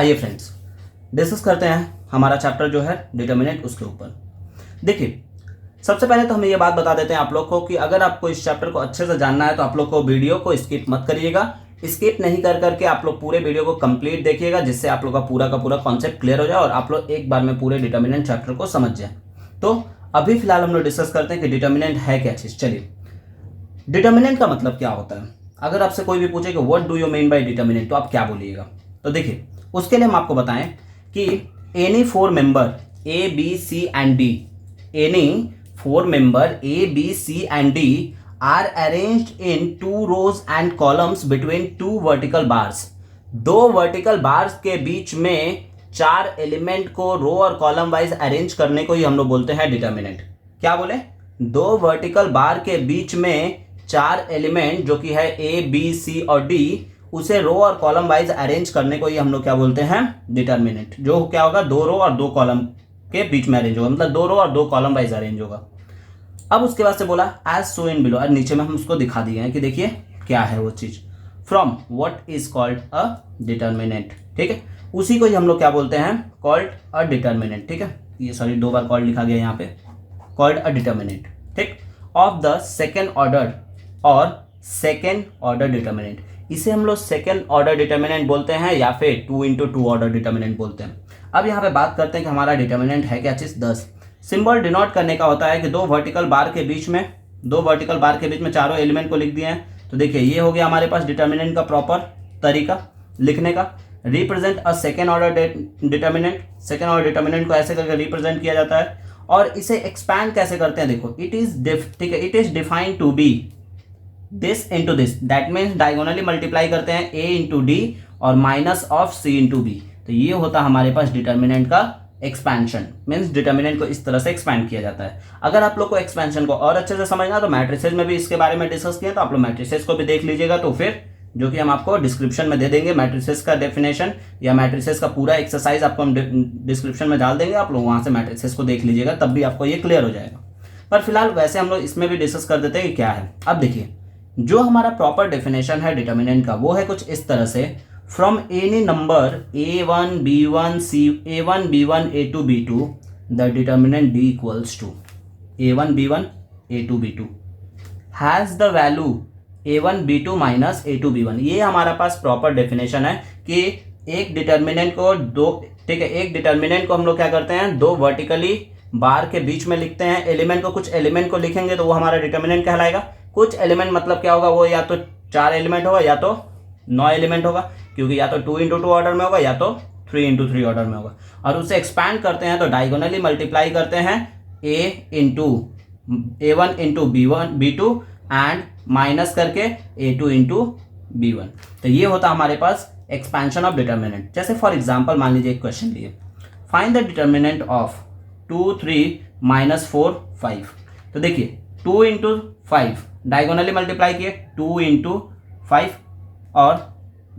आइए friends discuss करते हैं हमारा चैप्टर जो है डिटर्मिनेंट उसके ऊपर। देखिए सबसे पहले तो हमें ये बात बता देते हैं आप लोग को कि अगर आपको इस चैप्टर को अच्छे से जानना है तो आप लोग को वीडियो को स्किप मत करिएगा। स्किप नहीं कर करके आप लोग पूरे वीडियो को कंप्लीट देखिएगा, जिससे आप लोग का पूरा कॉन्सेप्ट क्लियर हो जाए और आप लोग एक बार में पूरे डिटर्मिनेंट चैप्टर को समझ जाए। तो अभी फिलहाल हम लोग डिस्कस करते हैं कि डिटर्मिनेंट है क्या चीज। चलिए, डिटर्मिनेंट का मतलब क्या होता है। अगर आपसे कोई भी पूछे कि what do you mean by determinant तो आप क्या बोलिएगा। तो देखिए उसके लिए हम आपको बताएं कि any four member A B C and D, any four member A B C and D are arranged in two rows and columns between two vertical bars. दो वर्टिकल बार्स के बीच में चार एलिमेंट को रो और कॉलम वाइज अरेंज करने को ही हम लोग बोलते हैं डिटर्मिनेंट। क्या बोले? दो वर्टिकल बार के बीच में चार एलिमेंट जो कि है ए बी सी और डी, उसे रो और कॉलम वाइज अरेंज करने को ही हम लोग क्या बोलते हैं डिटर्मिनेंट। जो क्या होगा, दो रो और दो कॉलम के बीच में अरेंज होगा, मतलब दो रो और दो कॉलम वाइज अरेंज होगा। अब उसके बाद से बोला एज सो इन बिलो, और नीचे में हम उसको दिखा दिए हैं कि देखिए क्या है वो चीज। From what is called a determinant, ठीक है, उसी को ही हम लोग क्या बोलते हैं कॉल्ड अ डिटर्मिनेंट। ठीक है, ये सॉरी दो बार कॉल्ड लिखा गया यहाँ पे, कॉल्ड अ डिटर्मिनेंट, ठीक, ऑफ द सेकेंड ऑर्डर और सेकेंड ऑर्डर डिटर्मिनेंट। इसे हम लोग सेकेंड ऑर्डर डिटर्मिनेंट बोलते हैं या फिर 2 into 2 ऑर्डर डिटर्मिनेंट बोलते हैं। अब यहाँ पे बात करते हैं कि हमारा डिटर्मिनेंट है क्या चीज। 10 सिंबल डिनोट करने का होता है कि दो वर्टिकल बार के बीच में चारों एलिमेंट को लिख दिए हैं। तो देखिए ये हो गया हमारे पास डिटर्मिनेंट का प्रॉपर तरीका लिखने का। Represent a second order determinant, second order determinant को ऐसे करके रिप्रेजेंट किया जाता है। और इसे एक्सपैंड कैसे करते हैं, देखो it is defined to be this into this, that means diagonally multiply करते हैं ए इंटू डी और minus of C into B. तो ये होता हमारे पास डिटर्मिनेंट का एक्सपेंशन, मीन्स डिटर्मिनेंट को इस तरह से एक्सपैंड किया जाता है। अगर आप लोग को एक्सपेंशन को और अच्छे से समझना तो मैट्रिसेस में भी इसके बारे में डिस्कस किया, तो आप लोग मैट्रिसेस को भी देख लीजिएगा। तो फिर जो कि हम आपको डिस्क्रिप्शन में दे देंगे मैट्रिसेस का डेफिनेशन या मैट्रिसेस का पूरा एक्सरसाइज आपको हम डिस्क्रिप्शन में डाल देंगे, आप लोग वहां से मैट्रिसेस को देख लीजिएगा, तब भी आपको ये क्लियर हो जाएगा। पर फिलहाल वैसे हम लोग इसमें भी डिस्कस कर देते हैं कि क्या है। अब देखिए जो हमारा प्रॉपर डेफिनेशन है डिटर्मिनेंट का वो है कुछ इस तरह से, from any number a1 b1 a1 b1 a2 b2 the determinant d equals to a1 b1 a2 b2 has the value a1 b2 minus a2 b1। ये हमारा पास प्रॉपर डेफिनेशन है कि एक डिटर्मिनेंट को दो, ठीक है, एक डिटर्मिनेंट को हम लोग क्या करते हैं दो वर्टिकली बार के बीच में लिखते हैं। एलिमेंट को कुछ एलिमेंट को लिखेंगे तो वो हमारा डिटर्मिनेंट कहलाएगा। कुछ एलिमेंट मतलब क्या होगा, वो या तो 4 एलिमेंट होगा या तो 9 एलिमेंट होगा, क्योंकि या तो 2 into 2 ऑर्डर में होगा या तो 3 into 3 ऑर्डर में होगा। और उसे एक्सपैंड करते हैं तो डायगोनली मल्टीप्लाई करते हैं a1 into b2 and minus करके a2 into b1। तो ये होता हमारे पास एक्सपेंशन ऑफ डिटर्मिनेंट। जैसे फॉर एग्जांपल मान लीजिए एक क्वेश्चन लिए, फाइंड द डिटर्मिनेंट ऑफ 2 3 - 4 5। तो देखिए 2 into 5 डायगोनली मल्टीप्लाई किए 2 into 5 और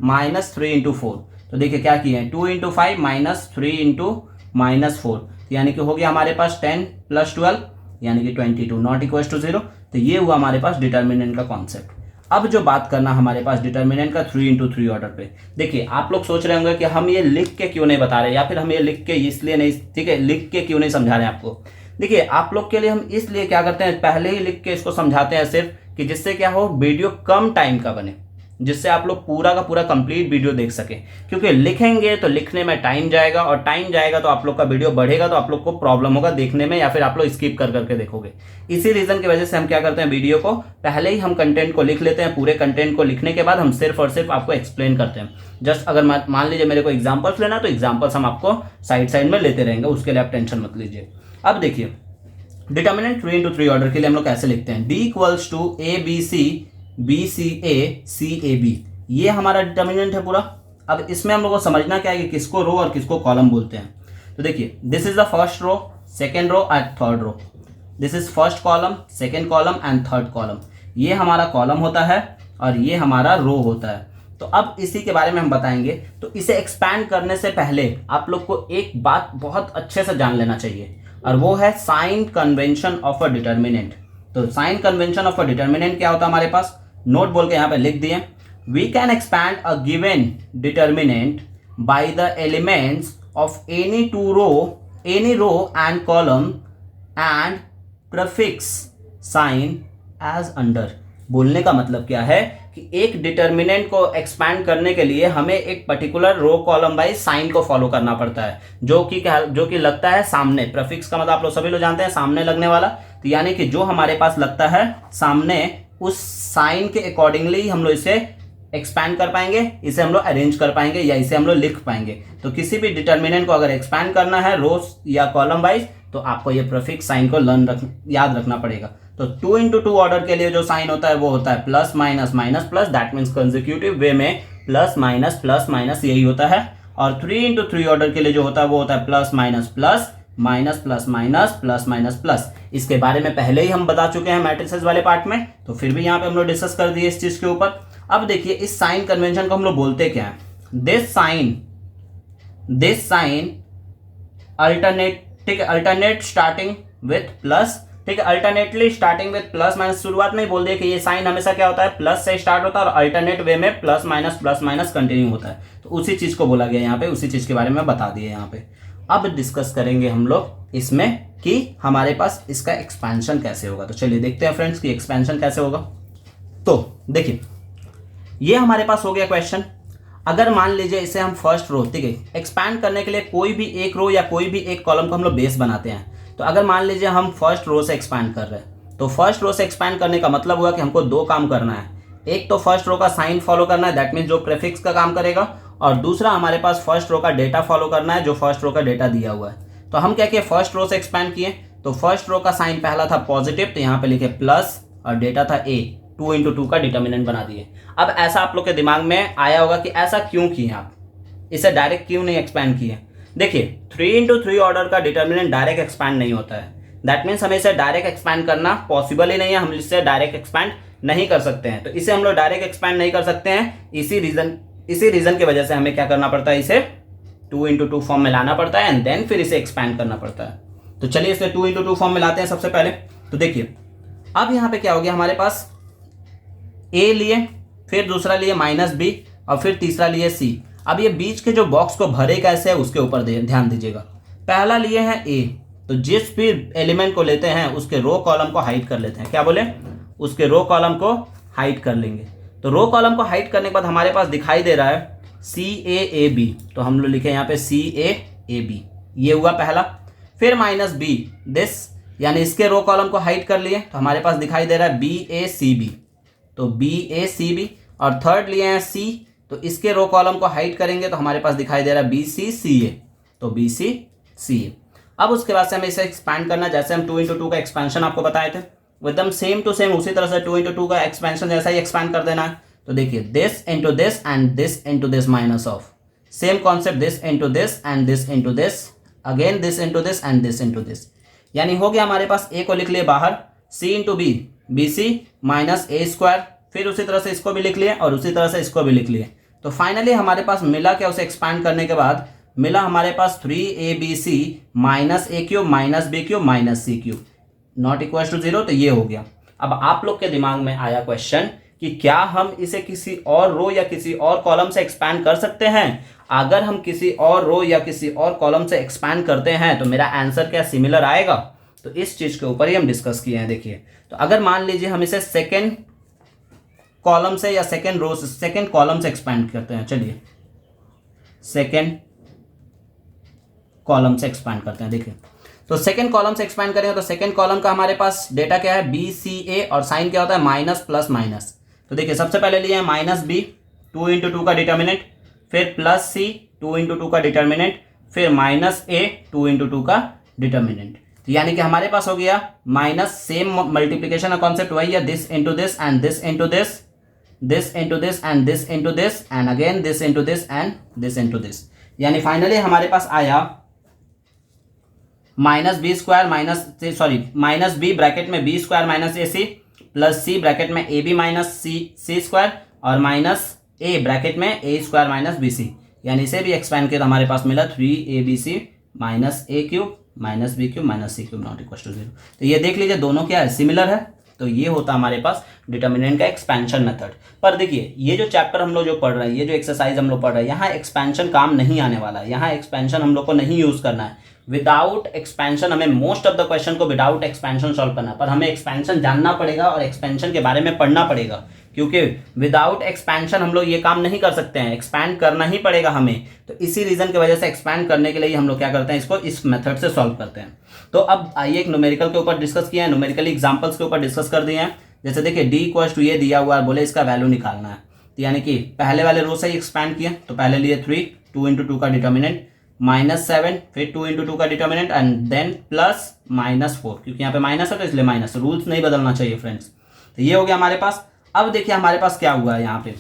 -3 into 4। तो देखिए क्या किए हैं 2 into 5 -3 into -4, यानी कि हो गया हमारे पास 10 + 12 यानी कि 22 नॉट इक्वल टू 0। तो ये हुआ हमारे पास डिटर्मिनेंट का कॉन्सेप्ट। अब जो बात करना हमारे पास डिटर्मिनेंट का 3 into 3 ऑर्डर पे, देखिए आप लोग सोच रहे होंगे कि हम ये लिख के क्यों नहीं बता रहे या फिर हम ये लिख के इसलिए नहीं, ठीक है, लिख के क्यों नहीं समझा रहे हैं आपको। देखिए आप लोग के लिए हम इसलिए क्या करते हैं पहले ही लिख के इसको समझाते हैं सिर्फ कि जिससे क्या हो वीडियो कम टाइम का बने, जिससे आप लोग पूरा का पूरा कंप्लीट वीडियो देख सके। क्योंकि लिखेंगे तो लिखने में टाइम जाएगा और टाइम जाएगा तो आप लोग का वीडियो बढ़ेगा तो आप लोग को प्रॉब्लम होगा देखने में, या फिर आप लोग स्किप कर करके देखोगे। इसी रीजन की वजह से हम क्या करते हैं वीडियो को पहले ही हम कंटेंट को लिख लेते हैं। पूरे कंटेंट को लिखने के बाद हम सिर्फ और सिर्फ आपको एक्सप्लेन करते हैं। जस्ट अगर मान लीजिए मेरे को एग्जाम्पल्स लेना तो एग्जाम्पल्स हम आपको साइड में लेते रहेंगे, उसके लिए आप टेंशन मत लीजिए। अब देखिए डिटर्मिनेंट 3 into 3 ऑर्डर के लिए हम लोग कैसे लिखते हैं, d equals to abc bca cab। ये हमारा डिटर्मिनेंट है पूरा। अब इसमें हम लोग को समझना क्या है कि किसको रो और किसको कॉलम बोलते हैं। तो देखिए this is the first row, second row and third row. This is first column, second column and third column. ये हमारा कॉलम होता है और ये हमारा रो होता है। तो अब इसी के बारे में हम बताएंगे। तो इसे एक्सपैंड करने से पहले आप लोग को एक बात बहुत अच्छे से जान लेना चाहिए, और वो है sign convention of a determinant. तो sign convention of a determinant क्या होता है हमारे पास, नोट बोल के यहाँ पे लिख दिए, we can expand a given determinant by the elements of any row and column and prefix sign as under. बोलने का मतलब क्या है कि एक डिटर्मिनेंट को एक्सपैंड करने के लिए हमें एक particular row column wise sign को फॉलो करना पड़ता है, जो कि लगता है सामने। प्रीफिक्स का मतलब आप लोग सभी लोग जानते हैं, सामने लगने वाला। तो यानी कि जो हमारे पास लगता है सामने, उस साइन के अकॉर्डिंगली हम लोग इसे एक्सपैंड कर पाएंगे, इसे हम लोग अरेंज कर पाएंगे या इसे हम लोग लिख पाएंगे। तो किसी भी डिटर्मिनेंट को अगर एक्सपैंड करना है रोज या कॉलम वाइज, तो आपको ये प्रीफिक्स साइन को याद रखना पड़ेगा। तो 2 into 2 ऑर्डर के लिए जो साइन होता है वो होता है plus minus minus plus, that means consecutive way में प्लस माइनस यही होता है। और 3 into 3 ऑर्डर के लिए जो होता है वो होता है plus minus plus minus plus minus plus minus plus. इसके बारे में पहले ही हम बता चुके हैं मैट्रिसेस वाले पार्ट में, तो फिर भी यहाँ पे हम लोग डिस्कस कर दिए इस चीज के ऊपर। अब देखिए इस साइन कन्वेंशन को हम लोग बोलते क्या है? दिस साइन अल्टरनेट, ठीक है, अल्टरनेट स्टार्टिंग विथ प्लस, ठीक है, alternately starting with plus minus. शुरुआत में ही बोल दिए कि ये साइन हमेशा क्या होता है, प्लस से स्टार्ट होता है और अल्टरनेट वे में प्लस माइनस कंटिन्यू होता है। तो उसी चीज को बोला गया यहाँ पे, उसी चीज के बारे में बता दिए यहाँ पे। अब डिस्कस करेंगे हम लोग इसमें कि हमारे पास इसका एक्सपेंशन कैसे होगा। तो चलिए देखते हैं फ्रेंड्स कि एक्सपेंशन कैसे होगा। तो देखिए ये हमारे पास हो गया क्वेश्चन। अगर मान लीजिए इसे हम फर्स्ट रो, ठीक है, एक्सपैंड करने के लिए कोई भी एक रो या कोई भी एक कॉलम को हम लोग बेस बनाते हैं। तो अगर मान लीजिए हम फर्स्ट रो से एक्सपैंड कर रहे हैं, तो फर्स्ट रो से एक्सपैंड करने का मतलब हुआ कि हमको दो काम करना है। एक तो फर्स्ट रो का साइन फॉलो करना है, दैट मीन्स जो प्रीफिक्स का काम करेगा, और दूसरा हमारे पास फर्स्ट रो का डेटा फॉलो करना है, जो फर्स्ट रो का डेटा दिया हुआ है। तो हम क्या किए, फर्स्ट रो से एक्सपैंड किए। तो फर्स्ट रो का साइन पहला था पॉजिटिव, तो यहाँ पे लिखे प्लस, और डेटा था ए, 2 into 2 का डिटर्मिनेंट बना दिए। अब ऐसा आप लोग के दिमाग में आया होगा कि ऐसा क्यों किए आप, इसे डायरेक्ट क्यों नहीं एक्सपैंड किए? देखिए 3 into 3 ऑर्डर का डिटर्मिनेंट डायरेक्ट एक्सपैंड नहीं होता है। दैट मीन्स हमें इसे डायरेक्ट एक्सपैंड करना पॉसिबल ही नहीं है, हम इसे डायरेक्ट एक्सपैंड नहीं कर सकते हैं। तो इसे हम लोग डायरेक्ट एक्सपैंड नहीं कर सकते हैं। इसी रीजन की वजह से हमें क्या करना पड़ता है, इसे 2 into 2 फॉर्म में लाना पड़ता है एंड देन फिर इसे एक्सपैंड करना पड़ता है। तो चलिए इसे 2 into 2 फॉर्म में लाते हैं सबसे पहले। तो देखिए अब यहाँ पे क्या हो गया, हमारे पास ए लिए, फिर दूसरा लिए माइनस बी, और फिर तीसरा लिए सी। अब ये बीच के जो बॉक्स को भरे कैसे है उसके ऊपर ध्यान दीजिएगा। पहला लिए है ए, तो जिस भी एलिमेंट को लेते हैं उसके रो कॉलम को हाइड कर लेते हैं। क्या बोले, उसके रो कॉलम को हाइड कर लेंगे। तो रो कॉलम को हाइड करने के बाद हमारे पास दिखाई दे रहा है CAAB, तो हम लोग लिखे यहाँ पे CAAB, ये हुआ पहला। फिर माइनस बी, दिस, यानी इसके रो कॉलम को हाइड कर लिए, तो हमारे पास दिखाई दे रहा है BACB, तो BACB। और थर्ड लिए हैं C, तो इसके रो कॉलम को हाइड करेंगे तो हमारे पास दिखाई दे रहा है BCCA, तो BCCA। अब उसके बाद से हमें इसे एक्सपैंड करना, जैसे हम 2 into 2 का एक्सपेंशन आपको बताए थे, एकदम सेम टू सेम उसी तरह से 2 into 2 का एक्सपेंशन जैसा ही एक्सपैंड कर देना है। तो देखिए this into this and this into this minus of, same concept, this into this and this into this, again this into this and this into this. यानी हो गया हमारे पास, ए को लिख लिए बाहर, C into B, BC minus A square, फिर उसी तरह से इसको भी लिख लिए और उसी तरह से इसको भी लिख लिए। तो फाइनली हमारे पास मिला क्या, उसे एक्सपैंड करने के बाद मिला हमारे पास 3ABC minus A cube minus B cube minus C cube not equal to 0। तो ये हो गया। अब आप लोग के दिमाग में आया क्वेश्चन कि क्या हम इसे किसी और रो या किसी और कॉलम से एक्सपैंड कर सकते हैं? अगर हम किसी और रो या किसी और कॉलम से एक्सपैंड करते हैं तो मेरा आंसर क्या सिमिलर आएगा? तो इस चीज के ऊपर ही हम डिस्कस किए हैं। देखिए, तो अगर मान लीजिए हम इसे सेकेंड कॉलम से या सेकेंड रो से, सेकेंड कॉलम से एक्सपैंड करते हैं, चलिए सेकेंड कॉलम से एक्सपैंड करते हैं। देखिए, तो सेकेंड कॉलम से एक्सपैंड करेंगे तो सेकेंड कॉलम का हमारे पास डेटा क्या है, BCA, और साइन क्या होता है, माइनस प्लस माइनस। तो देखिए सबसे पहले लिए है माइनस B, 2 into 2 का डिटर्मिनेंट, फिर प्लस C, 2 into 2 का डिटर्मिनेंट, फिर माइनस A, 2 into 2 का डिटर्मिनेंट। तो यानी कि हमारे पास हो गया माइनस, सेम मल्टीप्लीकेशन का कॉन्सेप्ट वही है, this into this and this into this, this into this and this into this and again this into this and this into this. यानी फाइनली हमारे पास आया minus B square minus B bracket में B square minus AC plus C bracket में AB minus C square और minus A bracket में A square minus BC। यानी इसे भी एक्सपैंड किया तो हमारे पास मिला 3ABC minus A cube minus B cube minus C cube not equal to 0। तो ये देख लीजिए दोनों क्या है, सिमिलर है। तो ये होता हमारे पास डिटर्मिनेंट का एक्सपेंशन मेथड। पर देखिए ये जो चैप्टर हम लोग जो पढ़ रहे हैं, ये जो एक्सरसाइज हम लोग पढ़ रहे हैं, यहाँ एक्सपेंशन काम नहीं आने वाला है, यहाँ एक्सपेंशन हम लोग को नहीं यूज करना है। विदाउट एक्सपेंशन हमें मोस्ट ऑफ द क्वेश्चन को विदाउट एक्सपेंशन सॉल्व करना है, पर हमें एक्सपेंशन जानना पड़ेगा और एक्सपेंशन के बारे में पढ़ना पड़ेगा, क्योंकि विदाउट एक्सपेंशन हम लोग ये काम नहीं कर सकते हैं, एक्सपैंड करना ही पड़ेगा हमें। तो इसी रीजन की वजह से एक्सपैंड करने के लिए हम लोग क्या करते हैं, इसको इस मेथड से सॉल्व करते हैं। तो अब आइए एक न्यूमेरिकल के ऊपर डिस्कस किया है, न्यूमेरिकली एग्जांपल्स के ऊपर डिस्कस कर दिए हैं। जैसे देखिए d इक्वल्स टू ये दिया हुआ है, बोले इसका वैल्यू निकालना है, तो यानी कि पहले वाले रो से ही एक्सपैंड किया, तो पहले लिए 3, 2 इंटू 2 का डिटर्मिनेंट, -7, फिर 2 इंटू 2 का डिटर्मिनेंट एंड देन प्लस -4, क्योंकि यहाँ पे माइनस है तो इसलिए माइनस, रूल्स नहीं बदलना चाहिए फ्रेंड्स। तो ये हो गया हमारे पास। अब देखिए हमारे पास क्या हुआ है, यहाँ पे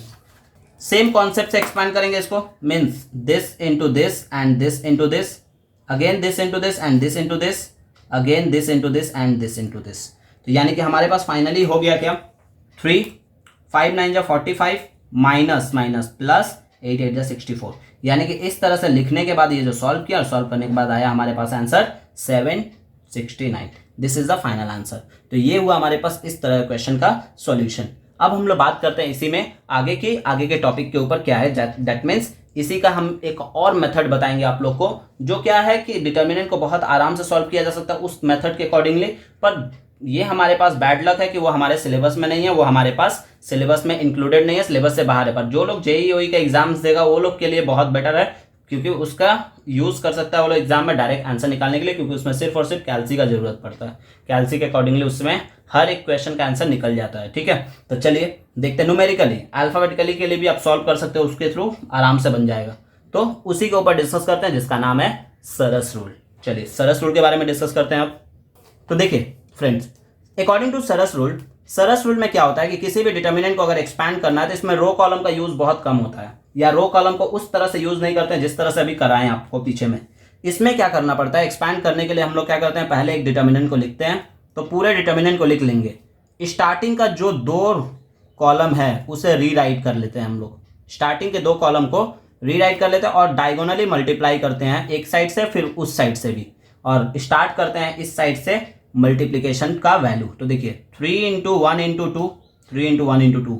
सेम कॉन्सेप्ट से एक्सपैंड करेंगे इसको, means this into this and this into this, again this into this and this into this, again this into this and this into this. तो यानी कि हमारे पास फाइनली हो गया क्या, 3, 5 9 जा 45, माइनस माइनस प्लस 8 8 जा 64। यानी कि इस तरह से लिखने के बाद ये जो सॉल्व किया और सॉल्व करने के बाद आया हमारे पास answer 769। This is the final answer. तो ये हुआ हमारे पास इस तरह क्वेश्चन का सॉल्यूशन। अब हम लोग बात करते हैं इसी में आगे के टॉपिक के ऊपर क्या है, दैट मीन्स इसी का हम एक और मेथड बताएंगे आप लोग को, जो क्या है कि डिटर्मिनेंट को बहुत आराम से सॉल्व किया जा सकता है उस मेथड के अकॉर्डिंगली। पर ये हमारे पास बैड लक है कि वो हमारे सिलेबस में नहीं है, वो हमारे पास सिलेबस में इंक्लूडेड नहीं है, सिलेबस से बाहर है। पर जो लोग जेईई का एग्जाम्स देगा वो लोग के लिए बहुत बेटर है, क्योंकि उसका यूज कर सकता है वो लोग एग्जाम में डायरेक्ट आंसर निकालने के लिए, क्योंकि उसमें सिर्फ और सिर्फ कैल्सी का जरूरत पड़ता है। कैल्सी के अकॉर्डिंगली उसमें हर एक क्वेश्चन का आंसर निकल जाता है। ठीक है, तो चलिए देखते हैं न्यूमेरिकली, अल्फाबेटिकली के लिए भी आप सॉल्व कर सकते हो, उसके थ्रू आराम से बन जाएगा। तो उसी के ऊपर डिस्कस करते हैं जिसका नाम है सरस रूल। चलिए सरस रूल के बारे में डिस्कस करते हैं अब। तो देखिए friends, according to Sarrus rule में क्या होता है कि किसी भी डिटर्मिनेंट को अगर एक्सपैंड करना है तो इसमें रो कॉलम का यूज बहुत कम होता है, या रो कॉलम को उस तरह से यूज नहीं करते हैं जिस तरह से अभी कराएं आपको पीछे में। इसमें क्या करना पड़ता है, एक्सपैंड करने के लिए हम लोग क्या करते हैं, पहले एक डिटर्मिनेंट को लिखते हैं, तो पूरे डिटर्मिनेंट को लिख लेंगे, स्टार्टिंग का जो 2 कॉलम है उसे रीराइट कर लेते हैं हम लोग, स्टार्टिंग के 2 कॉलम को रीराइट कर लेते हैं और डायगोनली मल्टीप्लाई करते हैं, एक साइड से फिर उस साइड से भी, और स्टार्ट करते हैं इस साइड से मल्टीप्लिकेशन का वैल्यू। तो देखिए 3 into 1 into 2, 3 into 1 into 2,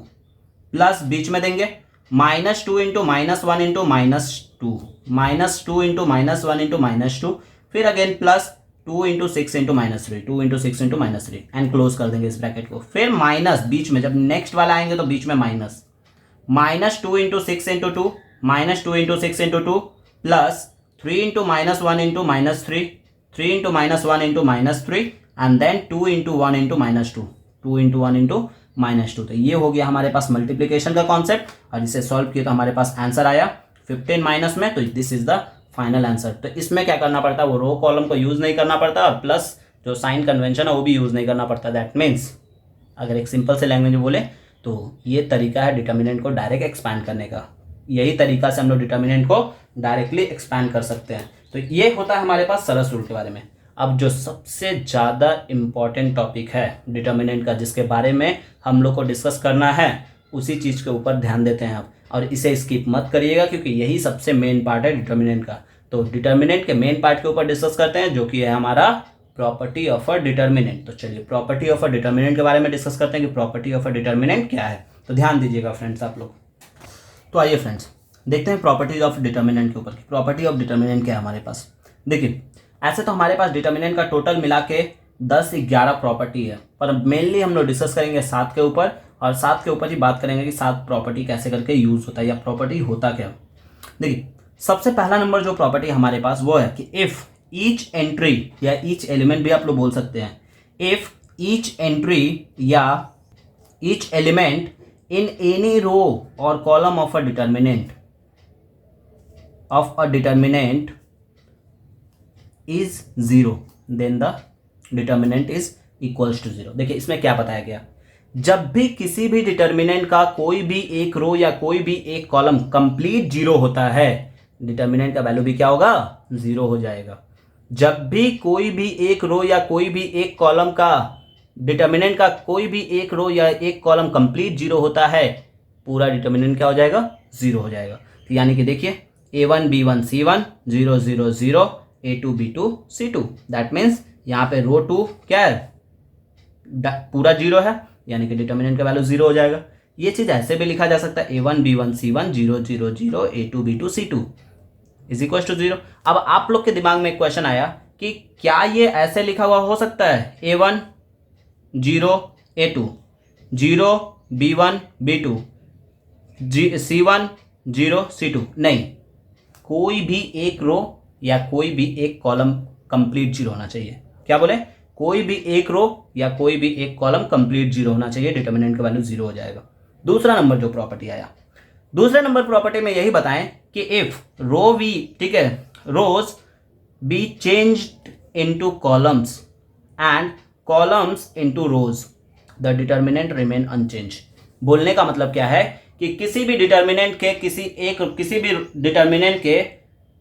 plus बीच में देंगे -2 इंटू -1 इंटू -2, -2 इंटू -1 इंटू -2, फिर again plus 2 into 6 into -3, 2 into 6 into -3 and close कर देंगे इस ब्रैकेट को। फिर माइनस बीच में, जब नेक्स्ट वाला आएंगे तो बीच में -2 into 6 into 2, -2 into 6 into 2, plus 3 into -1 into -3, 3 into -1 into -3 and then 2 into 1 into -2, 2 into 1 into -2। तो ये हो गया हमारे पास मल्टीप्लिकेशन का कॉन्सेप्ट, और इसे सॉल्व किया तो हमारे पास आंसर आया 15 माइनस में, तो this is the final answer. तो इसमें क्या करना पड़ता है, वो रो कॉलम को यूज नहीं करना पड़ता, और प्लस जो साइन कन्वेंशन है वो भी यूज नहीं करना पड़ता। दैट मीन्स अगर एक सिंपल से लैंग्वेज में बोले तो ये तरीका है डिटर्मिनेंट को डायरेक्ट एक्सपैंड करने का, यही तरीका से हम लोग डिटर्मिनेंट को डायरेक्टली एक्सपैंड कर सकते हैं। तो ये होता है हमारे पास सरस रूल के बारे में। अब जो सबसे ज़्यादा इम्पॉर्टेंट टॉपिक है डिटर्मिनेंट का, जिसके बारे में हम लोग को डिस्कस करना है, उसी चीज़ के ऊपर ध्यान देते हैं आप, और इसे स्किप मत करिएगा क्योंकि यही सबसे मेन पार्ट है डिटर्मिनेंट का। तो डिटर्मिनेंट के मेन पार्ट के ऊपर डिस्कस करते हैं, जो कि है हमारा प्रॉपर्टी ऑफ अ डिटर्मिनेंट। तो चलिए प्रॉपर्टी ऑफ अ डिटर्मिनेंट के बारे में डिस्कस करते हैं कि प्रॉपर्टी ऑफ अ डिटर्मिनेंट क्या है। तो ध्यान दीजिएगा फ्रेंड्स आप लोग। तो आइए फ्रेंड्स देखते हैं प्रॉपर्टीज ऑफ डिटर्मिनेंट के ऊपर। प्रॉपर्टी ऑफ डिटर्मिनेंट क्या है हमारे पास। देखिए ऐसे तो हमारे पास डिटर्मिनेंट का टोटल मिला के 10-11 प्रॉपर्टी है, पर मेनली हम लोग डिस्कस करेंगे 7 के ऊपर, और 7 के ऊपर ही बात करेंगे कि 7 प्रॉपर्टी कैसे करके यूज होता है, या प्रॉपर्टी होता क्या। देखिए सबसे पहला नंबर जो प्रॉपर्टी हमारे पास वो है कि इफ ईच एंट्री, या ईच एलिमेंट भी आप लोग बोल सकते हैं, इफ ईच एंट्री या each element in any row or column of a determinant is 0, then the determinant is equals to 0। देखिए इसमें क्या बताया गया, जब भी किसी भी डिटर्मिनेंट का कोई भी एक रो या कोई भी एक कॉलम कंप्लीट 0 होता है, डिटर्मिनेंट का वैल्यू भी क्या होगा, 0 हो जाएगा। जब भी कोई भी एक रो या कोई भी एक कॉलम का, डिटर्मिनेंट का कोई भी एक रो या एक कॉलम कंप्लीट 0 होता है, पूरा डिटर्मिनेंट क्या हो जाएगा, 0 हो जाएगा। तो यानी कि देखिए A1 B1 C1 0 0 0 A2 B2 C2, that means यहाँ पे रो 2 क्या है, पूरा जीरो है, यानी कि डिटर्मिनेंट का वैल्यू जीरो हो जाएगा। ये चीज़ ऐसे भी लिखा जा सकता है A1 B1 C1 0 0 0 A2 B2 C2 is equal to zero. अब आप लोग के दिमाग में एक क्वेश्चन आया कि क्या ये ऐसे लिखा हुआ हो सकता है A1 0 A2 0 B1 B2 C1 0 C2? नहीं, कोई भी एक रो या कोई भी एक कॉलम कंप्लीट जीरो होना चाहिए। क्या बोले? कोई भी एक रो या कोई भी एक कॉलम कंप्लीट जीरो होना चाहिए, डिटर्मिनेंट का वैल्यू जीरो हो जाएगा। दूसरा नंबर जो प्रॉपर्टी आया, दूसरे नंबर प्रॉपर्टी में यही बताएं कि इफ रो वी, ठीक है, rows be changed into columns and columns into rows the determinant remain unchanged. बोलने का मतलब क्या है कि किसी भी डिटर्मिनेंट के किसी भी डिटर्मिनेंट के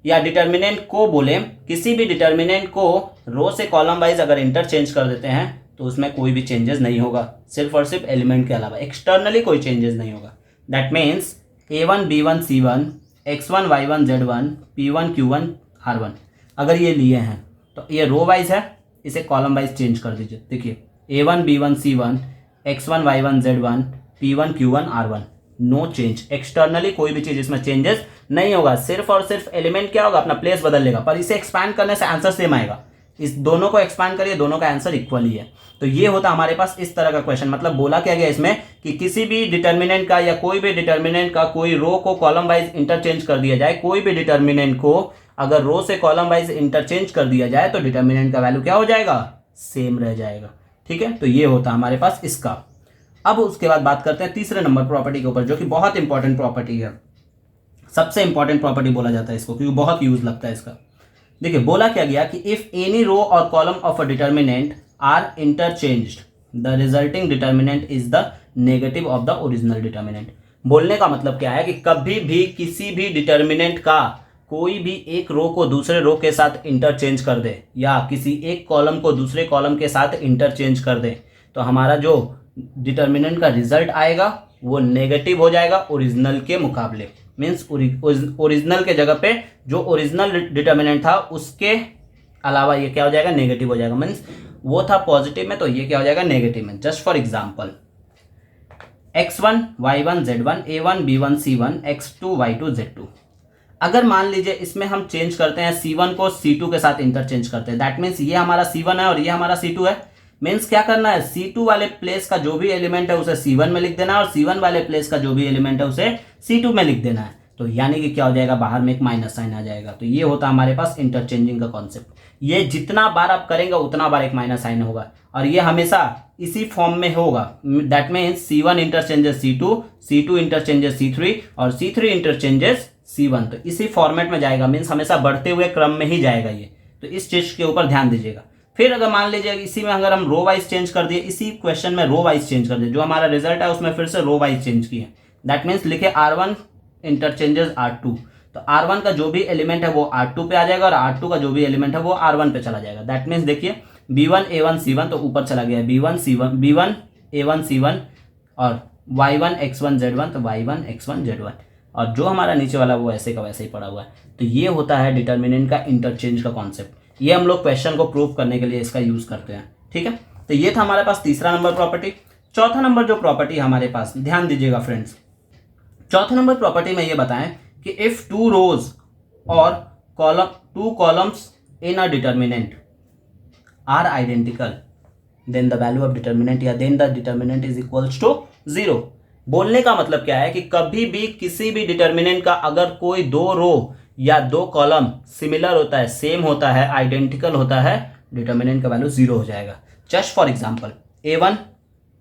या डिटर्मिनेंट को बोले, किसी भी डिटर्मिनेंट को रो से कॉलम वाइज अगर इंटरचेंज कर देते हैं तो उसमें कोई भी चेंजेस नहीं होगा, सिर्फ और सिर्फ एलिमेंट के अलावा एक्सटर्नली कोई चेंजेस नहीं होगा। That means A1 B1 C1 X1 Y1 Z1 P1 Q1 R1 अगर ये लिए हैं तो ये रो वाइज है, इसे कॉलम वाइज चेंज कर दीजिए। देखिए A1 B1 C1 X1 Y1 Z1 P1 Q1 R1, no change, externally कोई भी चीज इसमें चेंजेस नहीं होगा, सिर्फ और सिर्फ एलिमेंट क्या होगा, अपना प्लेस बदल लेगा, पर इसे एक्सपैंड करने से आंसर सेम आएगा। इस दोनों को एक्सपैंड करिए, दोनों का आंसर इक्वल ही है। तो ये होता हमारे पास इस तरह का क्वेश्चन। मतलब बोला क्या गया इसमें कि किसी भी डिटर्मिनेंट का या कोई भी डिटर्मिनेंट का कोई रो को कॉलम वाइज इंटरचेंज कर दिया जाए, कोई भी डिटर्मिनेंट को अगर रो से कॉलम वाइज इंटरचेंज कर दिया जाए तो डिटर्मिनेंट का वैल्यू क्या हो जाएगा, सेम रह जाएगा। ठीक है, तो ये होता हमारे पास इसका। अब उसके बाद बात करते हैं तीसरे नंबर प्रॉपर्टी के ऊपर, जो कि बहुत इंपॉर्टेंट प्रॉपर्टी है, सबसे इंपॉर्टेंट प्रॉपर्टी बोला जाता है इसको, क्योंकि बहुत यूज लगता है इसका। देखिए बोला क्या गया कि इफ एनी रो और column of a determinant are interchanged the resulting determinant is the negative of the original determinant. बोलने का मतलब क्या है कि कभी भी किसी भी डिटर्मिनेंट का कोई भी एक रो को दूसरे रो के साथ इंटरचेंज कर दे या किसी एक कॉलम को दूसरे कॉलम के साथ इंटरचेंज कर दे तो हमारा जो डिटर्मिनेंट का रिजल्ट आएगा वो नेगेटिव हो जाएगा ओरिजिनल के मुकाबले। मीन्स ओरिजिनल के जगह पे जो ओरिजिनल डिटर्मिनेंट था उसके अलावा ये क्या हो जाएगा, नेगेटिव हो जाएगा। मीन्स वो था पॉजिटिव में तो ये क्या हो जाएगा, नेगेटिव में। Just for example x1 y1 z1 a1 b1 c1 x2 y2 z2। अगर मान लीजिए इसमें हम चेंज करते हैं c1 को c2 के साथ इंटरचेंज करते हैं, दैट मीन्स ये हमारा c1 है और ये हमारा c2 है। मीन्स क्या करना है, C2 वाले प्लेस का जो भी एलिमेंट है उसे C1 में लिख देना है और C1 वाले प्लेस का जो भी एलिमेंट है उसे C2 में लिख देना है। तो यानी कि क्या हो जाएगा, बाहर में एक माइनस साइन आ जाएगा। तो ये होता है हमारे पास इंटरचेंजिंग का कॉन्सेप्ट। ये जितना बार आप करेंगे उतना बार एक माइनस साइन होगा और ये हमेशा इसी फॉर्म में होगा। That means C1 interchanges C2, C2 interchanges C3 और C3 इंटरचेंजेस C1। तो इसी फॉर्मेट में जाएगा, मीन्स हमेशा बढ़ते हुए क्रम में ही जाएगा ये। तो इस चीज के ऊपर ध्यान दीजिएगा। फिर अगर मान लीजिए इसी में अगर हम रो वाइज चेंज कर दिए, इसी क्वेश्चन में रो वाइज चेंज कर दिए, जो हमारा रिजल्ट है उसमें फिर से रो वाइज चेंज किए, दैट मीन्स लिखे R1 इंटरचेंजेस R2। तो R1 का जो भी एलिमेंट है वो R2 पे आ जाएगा और R2 का जो भी एलिमेंट है वो R1 पे चला जाएगा। दैट मीन्स देखिए B1 A1 C1 तो ऊपर चला गया, B1 A1 C1 और Y1 X1 Z1 तो Y1 X1 Z1 और जो हमारा नीचे वाला वो ऐसे का वैसे ही पड़ा हुआ है। तो ये होता है डिटर्मिनेंट का इंटरचेंज का कॉन्सेप्ट। ये हम लोग क्वेश्चन को प्रूव करने के लिए इसका यूज करते हैं। ठीक है, तो ये था हमारे पास तीसरा नंबर प्रॉपर्टी। चौथा नंबर जो प्रॉपर्टी हमारे पास, ध्यान दीजिएगा फ्रेंड्स, चौथा नंबर प्रॉपर्टी में ये बताएं कि इफ टू रोज और two columns in a determinant are identical then the value of determinant या then the determinant is equals to zero. बोलने का मतलब क्या है कि कभी भी किसी भी डिटर्मिनेंट का अगर कोई दो रो या दो कॉलम सिमिलर होता है, सेम होता है, आइडेंटिकल होता है, डिटर्मिनेंट का वैल्यू जीरो हो जाएगा। Just for example A1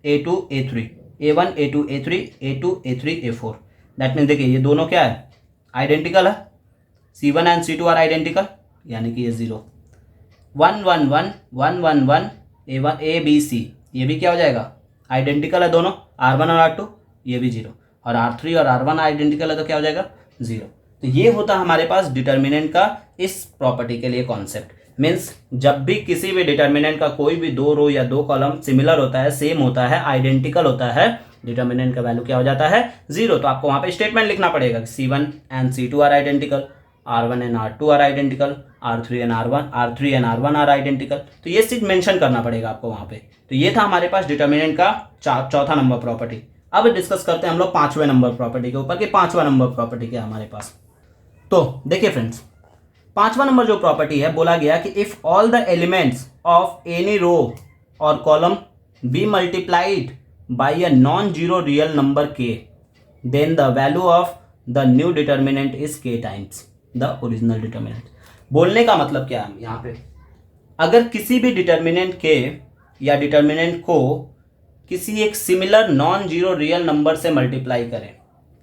A2 A3 A1 A2 A3 A2 A3 A4। That means देखिए ये दोनों क्या है, आइडेंटिकल है, C1 and C2 are identical, यानी कि ये zero. 1 1 1 1 1 1 A1 A B C ये भी क्या हो जाएगा, आइडेंटिकल है दोनों, R1 और R2 ये भी जीरो, और R3 और R1 आइडेंटिकल है तो क्या हो जाएगा, जीरो। तो ये होता हमारे पास डिटर्मिनेंट का इस प्रॉपर्टी के लिए कॉन्सेप्ट। मीन्स जब भी किसी भी डिटर्मिनेंट का कोई भी दो रो या दो कॉलम सिमिलर होता है, सेम होता है, आइडेंटिकल होता है, डिटर्मिनेंट का वैल्यू क्या हो जाता है, जीरो। तो आपको वहां पे स्टेटमेंट लिखना पड़ेगा C1 and C2 are identical R1 and R2 are identical, R3 and R1 are identical. तो ये चीज मेंशन करना पड़ेगा आपको वहां पे। तो ये था हमारे पास डिटर्मिनेंट का चौथा नंबर प्रॉपर्टी। अब डिस्कस करते हैं हम लोग पांचवें नंबर प्रॉपर्टी के ऊपर कि पांचवा नंबर प्रॉपर्टी क्या है हमारे पास। तो देखिए फ्रेंड्स, पांचवा नंबर जो प्रॉपर्टी है, बोला गया कि if all the elements of any row और column be multiplied by a non zero real number k, then the value of the new determinant is k times the original determinant. बोलने का मतलब क्या है यहाँ पे, अगर किसी भी डिटर्मिनेंट के या डिटर्मिनेंट को किसी एक similar non zero real number से मल्टीप्लाई करें,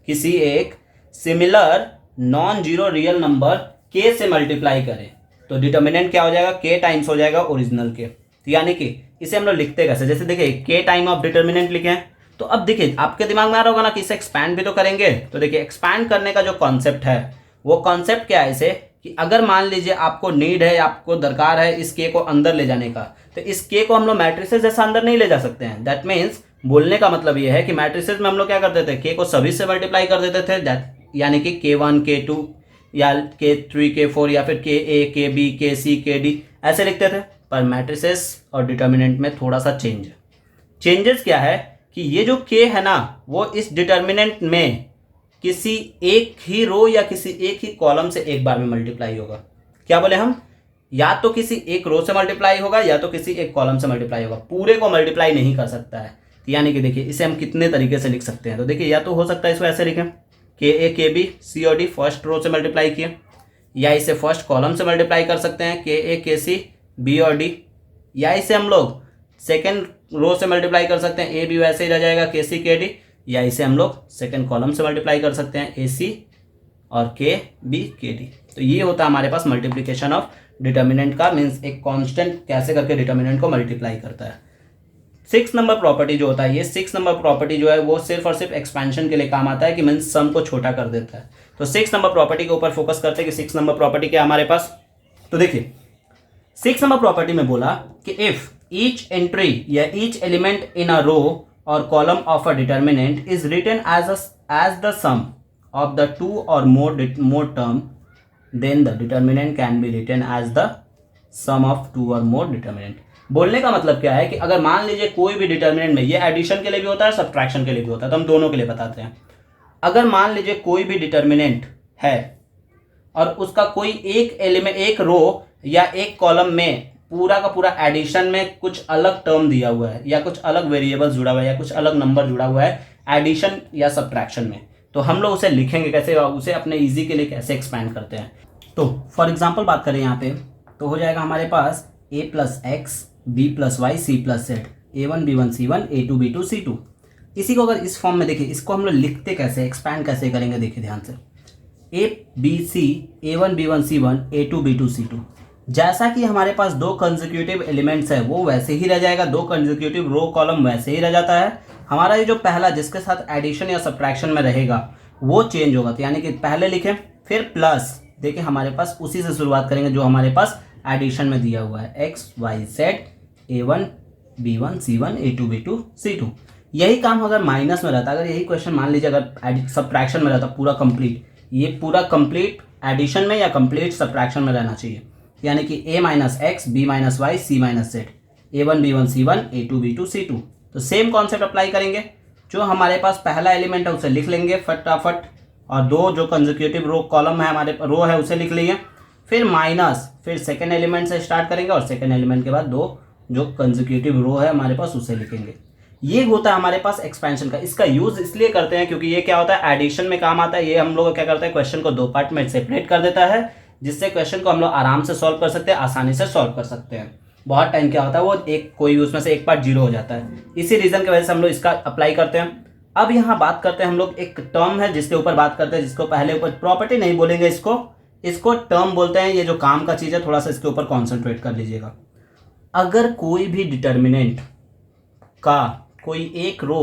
किसी एक similar non zero real number के से मल्टीप्लाई करें, तो डिटर्मिनेंट क्या हो जाएगा, के टाइम्स हो जाएगा ओरिजिनल के। तो यानी कि इसे हम लोग लिखते कैसे, जैसे देखिए के टाइम ऑफ डिटर्मिनेंट लिखे हैं, तो अब देखिए आपके दिमाग में आ रहा होगा ना कि इसे एक्सपैंड भी तो करेंगे। तो देखिए एक्सपैंड करने का जो कॉन्सेप्ट है वो कॉन्सेप्ट क्या है इसे, कि अगर मान लीजिए आपको नीड है, आपको दरकार है इस के को अंदर ले जाने का, तो इस के को हम लोग मैट्रिसेस जैसा अंदर नहीं ले जा सकते हैं। दैट मीन्स बोलने का मतलब ये है कि मैट्रिसेस में हम लोग क्या करते थे, के को सभी से मल्टीप्लाई कर देते थे, यानी कि K1 K2 या K3 K4 या फिर KA KB KC KD ऐसे लिखते थे। पर मैट्रिसेस और डिटर्मिनेंट में थोड़ा सा चेंज है। चेंजेस क्या है कि ये जो K है ना, वो इस डिटर्मिनेंट में किसी एक ही रो या किसी एक ही कॉलम से एक बार में मल्टीप्लाई होगा। क्या बोले हम, या तो किसी एक रो से मल्टीप्लाई होगा या तो किसी एक कॉलम से मल्टीप्लाई होगा, पूरे को मल्टीप्लाई नहीं कर सकता है। यानी कि देखिए इसे हम कितने तरीके से लिख सकते हैं। तो देखिए या तो हो सकता है इसको ऐसे लिखें, KA KB C और D फर्स्ट रो से मल्टीप्लाई किए, या इसे फर्स्ट कॉलम से मल्टीप्लाई कर सकते हैं KA KC B और D, या इसे हम लोग सेकेंड रो से मल्टीप्लाई कर सकते हैं, A B वैसे ही रह जाएगा KC KD, या इसे हम लोग सेकेंड कॉलम से मल्टीप्लाई कर सकते हैं AC और KB KD। तो ये होता है हमारे पास मल्टीप्लिकेशन ऑफ डिटर्मिनेंट का, मीन्स एक कांस्टेंट कैसे करके डिटर्मिनेंट को मल्टीप्लाई करता है। 6 नंबर प्रॉपर्टी जो होता है, ये 6 नंबर प्रॉपर्टी जो है वो सिर्फ और सिर्फ एक्सपेंशन के लिए काम आता है, कि मीन्स सम को छोटा कर देता है। तो 6 नंबर प्रॉपर्टी के ऊपर फोकस करते हैं कि 6 नंबर प्रॉपर्टी क्या है हमारे पास। तो देखिए 6 नंबर प्रॉपर्टी में बोला कि इफ ईच एंट्री या each element in a row और column of a determinant is written as the sum of the two और more term, then the determinant can be written as the sum of two और more determinant. बोलने का मतलब क्या है कि अगर मान लीजिए कोई भी डिटर्मिनेंट में, ये एडिशन के लिए भी होता है सब्ट्रैक्शन के लिए भी होता है, तो हम दोनों के लिए बताते हैं। अगर मान लीजिए कोई भी डिटर्मिनेंट है और उसका कोई एक एलिमेंट, एक रो या एक कॉलम में पूरा का पूरा एडिशन में कुछ अलग टर्म दिया हुआ है, या कुछ अलग वेरिएबल जुड़ा हुआ है, या कुछ अलग नंबर जुड़ा हुआ है एडिशन या सब्ट्रैक्शन में, तो हम लोग उसे लिखेंगे कैसे, उसे अपने ईजी के लिए कैसे एक्सपैंड करते हैं। तो फॉर एग्जाम्पल बात करें यहाँ पे, तो हो जाएगा हमारे पास a + x b + y c + z a1 b1 c1 a2 b2 c2। इसी को अगर इस फॉर्म में देखिए, इसको हम लोग लिखते कैसे, एक्सपैंड कैसे करेंगे, देखिए ध्यान से, a b c a1 b1 c1 a2 b2 c2। जैसा कि हमारे पास दो कंसेक्यूटिव एलिमेंट्स है वो वैसे ही रह जाएगा, दो कंसेक्यूटिव रो कॉलम वैसे ही रह जाता है। हमारा ये जो पहला जिसके साथ एडिशन या सब्ट्रैक्शन में रहेगा वो चेंज होगा। तो यानी कि पहले लिखें फिर प्लस, देखिए हमारे पास उसी से शुरुआत करेंगे जो हमारे पास एडिशन में दिया हुआ है, x y z a1 b1 c1 a2 b2 c2। यही काम अगर माइनस में रहता, अगर यही क्वेश्चन मान लीजिए अगर सब्ट्रैक्शन में रहता पूरा कंप्लीट, ये पूरा कंप्लीट एडिशन में या कंप्लीट सब्ट्रैक्शन में रहना चाहिए। यानी कि a - x b - y c - z a1 b1 c1 a2 b2 c2। तो सेम कॉन्सेप्ट अप्लाई करेंगे, जो हमारे पास पहला एलिमेंट है उसे लिख लेंगे फटाफट, और दो जो कंसेक्यूटिव रो कॉलम है हमारे रो है उसे लिख लिए, फिर माइनस, फिर सेकेंड एलिमेंट से स्टार्ट करेंगे और सेकेंड एलिमेंट के बाद दो जो कंसेक्यूटिव रो है हमारे पास उसे लिखेंगे। ये होता है हमारे पास एक्सपेंशन का। इसका यूज इसलिए करते हैं क्योंकि ये क्या होता है, एडिशन में काम आता है। ये हम लोग क्या करते हैं, क्वेश्चन को दो पार्ट में सेपरेट कर देता है, जिससे क्वेश्चन को हम लोग आराम से सॉल्व कर सकते हैं, आसानी से सॉल्व कर सकते हैं। बहुत टाइम क्या होता है, वो एक कोई उसमें से एक पार्ट जीरो हो जाता है, इसी रीजन की वजह से हम लोग इसका अप्लाई करते हैं। अब यहाँ बात करते हैं हम लोग, एक टर्म है जिसके ऊपर बात करते हैं, जिसको पहले ऊपर प्रॉपर्टी नहीं बोलेंगे, इसको टर्म बोलते हैं। ये जो काम का चीज है थोड़ा सा इसके ऊपर कॉन्सेंट्रेट कर लीजिएगा। अगर कोई भी डिटर्मिनेंट का कोई एक रो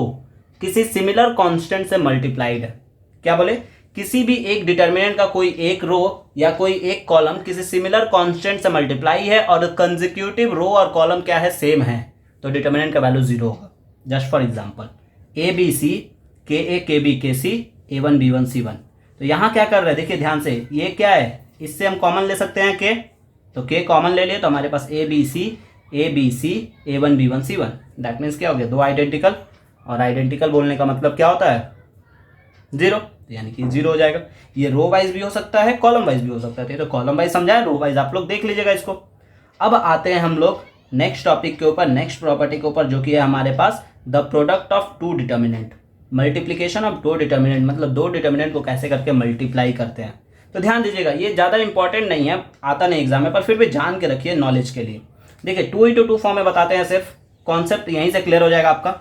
किसी सिमिलर कांस्टेंट से मल्टीप्लाइड है, क्या बोले, किसी भी एक डिटर्मिनेंट का कोई एक रो या कोई एक कॉलम किसी सिमिलर कांस्टेंट से मल्टीप्लाई है और कंसेक्यूटिव रो और कॉलम क्या है, सेम है, तो डिटर्मिनेंट का वैल्यू 0 होगा। Just for example ABC KA KB KC A1 B1 C1। तो यहाँ क्या कर रहे हैं, देखिए ध्यान से, ये क्या है इससे हम कॉमन ले सकते हैं के, तो के कॉमन ले लिए तो हमारे पास A B C A1 B1 C1, that means क्या हो गया, दो आइडेंटिकल, और आइडेंटिकल बोलने का मतलब क्या होता है, जीरो, यानी कि जीरो हो जाएगा। ये रो वाइज भी हो सकता है, कॉलम वाइज भी हो सकता है, तो कॉलम वाइज समझा है, रो वाइज आप लोग देख लीजिएगा इसको। अब आते हैं हम लोग नेक्स्ट टॉपिक के ऊपर, नेक्स्ट प्रॉपर्टी के ऊपर, जो कि है हमारे पास the product of two determinant, multiplication of two determinant, मतलब दो डिटर्मिनेंट को कैसे करके मल्टीप्लाई करते हैं। तो ध्यान दीजिएगा, ये ज़्यादा इंपॉर्टेंट नहीं है, आता नहीं एग्जाम में, पर फिर भी जान के रखिए नॉलेज के लिए। देखिए 2x2 फॉर्म में बताते हैं, सिर्फ कॉन्सेप्ट यहीं से क्लियर हो जाएगा आपका।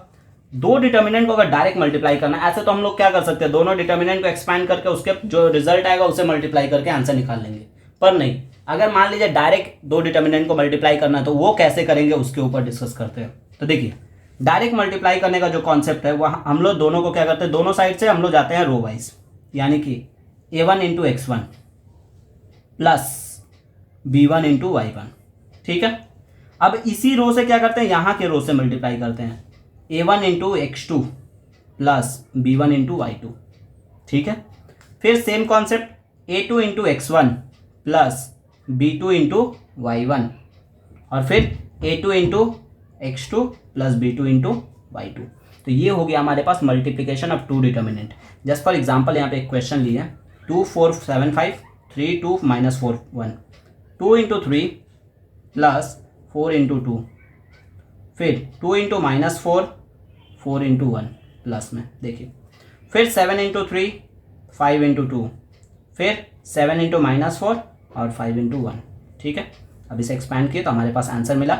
दो डिटर्मिनेंट को अगर डायरेक्ट मल्टीप्लाई करना है, ऐसे तो हम लोग क्या कर सकते हैं, दोनों डिटर्मिनेंट को एक्सपैंड करके उसके जो रिजल्ट आएगा उसे मल्टीप्लाई करके आंसर निकाल लेंगे। पर नहीं, अगर मान लीजिए डायरेक्ट दो डिटर्मिनेंट को मल्टीप्लाई करना है तो वो कैसे करेंगे उसके ऊपर डिस्कस करते हैं। तो देखिए डायरेक्ट मल्टीप्लाई करने का जो कॉन्सेप्ट है वह हम लोग दोनों को क्या करते हैं, दोनों साइड से हम लोग जाते हैं रो वाइज, यानी कि A1 into X1 plus B1 into Y1, ठीक है। अब इसी रो से क्या करते हैं, यहाँ के रो से मल्टीप्लाई करते हैं, A1 into X2 plus B1 into Y2, ठीक है। फिर same concept A2 into X1 plus B2 into Y1, और फिर A2 into X2 plus B2 into Y2। तो ये हो गया हमारे पास multiplication of two determinant. Just for example यहाँ पे एक क्वेश्चन लिए हैं, 2 4 7 5 3 2 माइनस 4 1, 2 इंटू 3 प्लस 4 इंटू 2, फिर 2 इंटू माइनस 4 4 इंटू 1 प्लस में, देखिए फिर 7 इंटू 3 5 इंटू 2, फिर 7 इंटू माइनस 4 और 5 इंटू 1, ठीक है। अब इसे एक्सपैंड किए तो हमारे पास आंसर मिला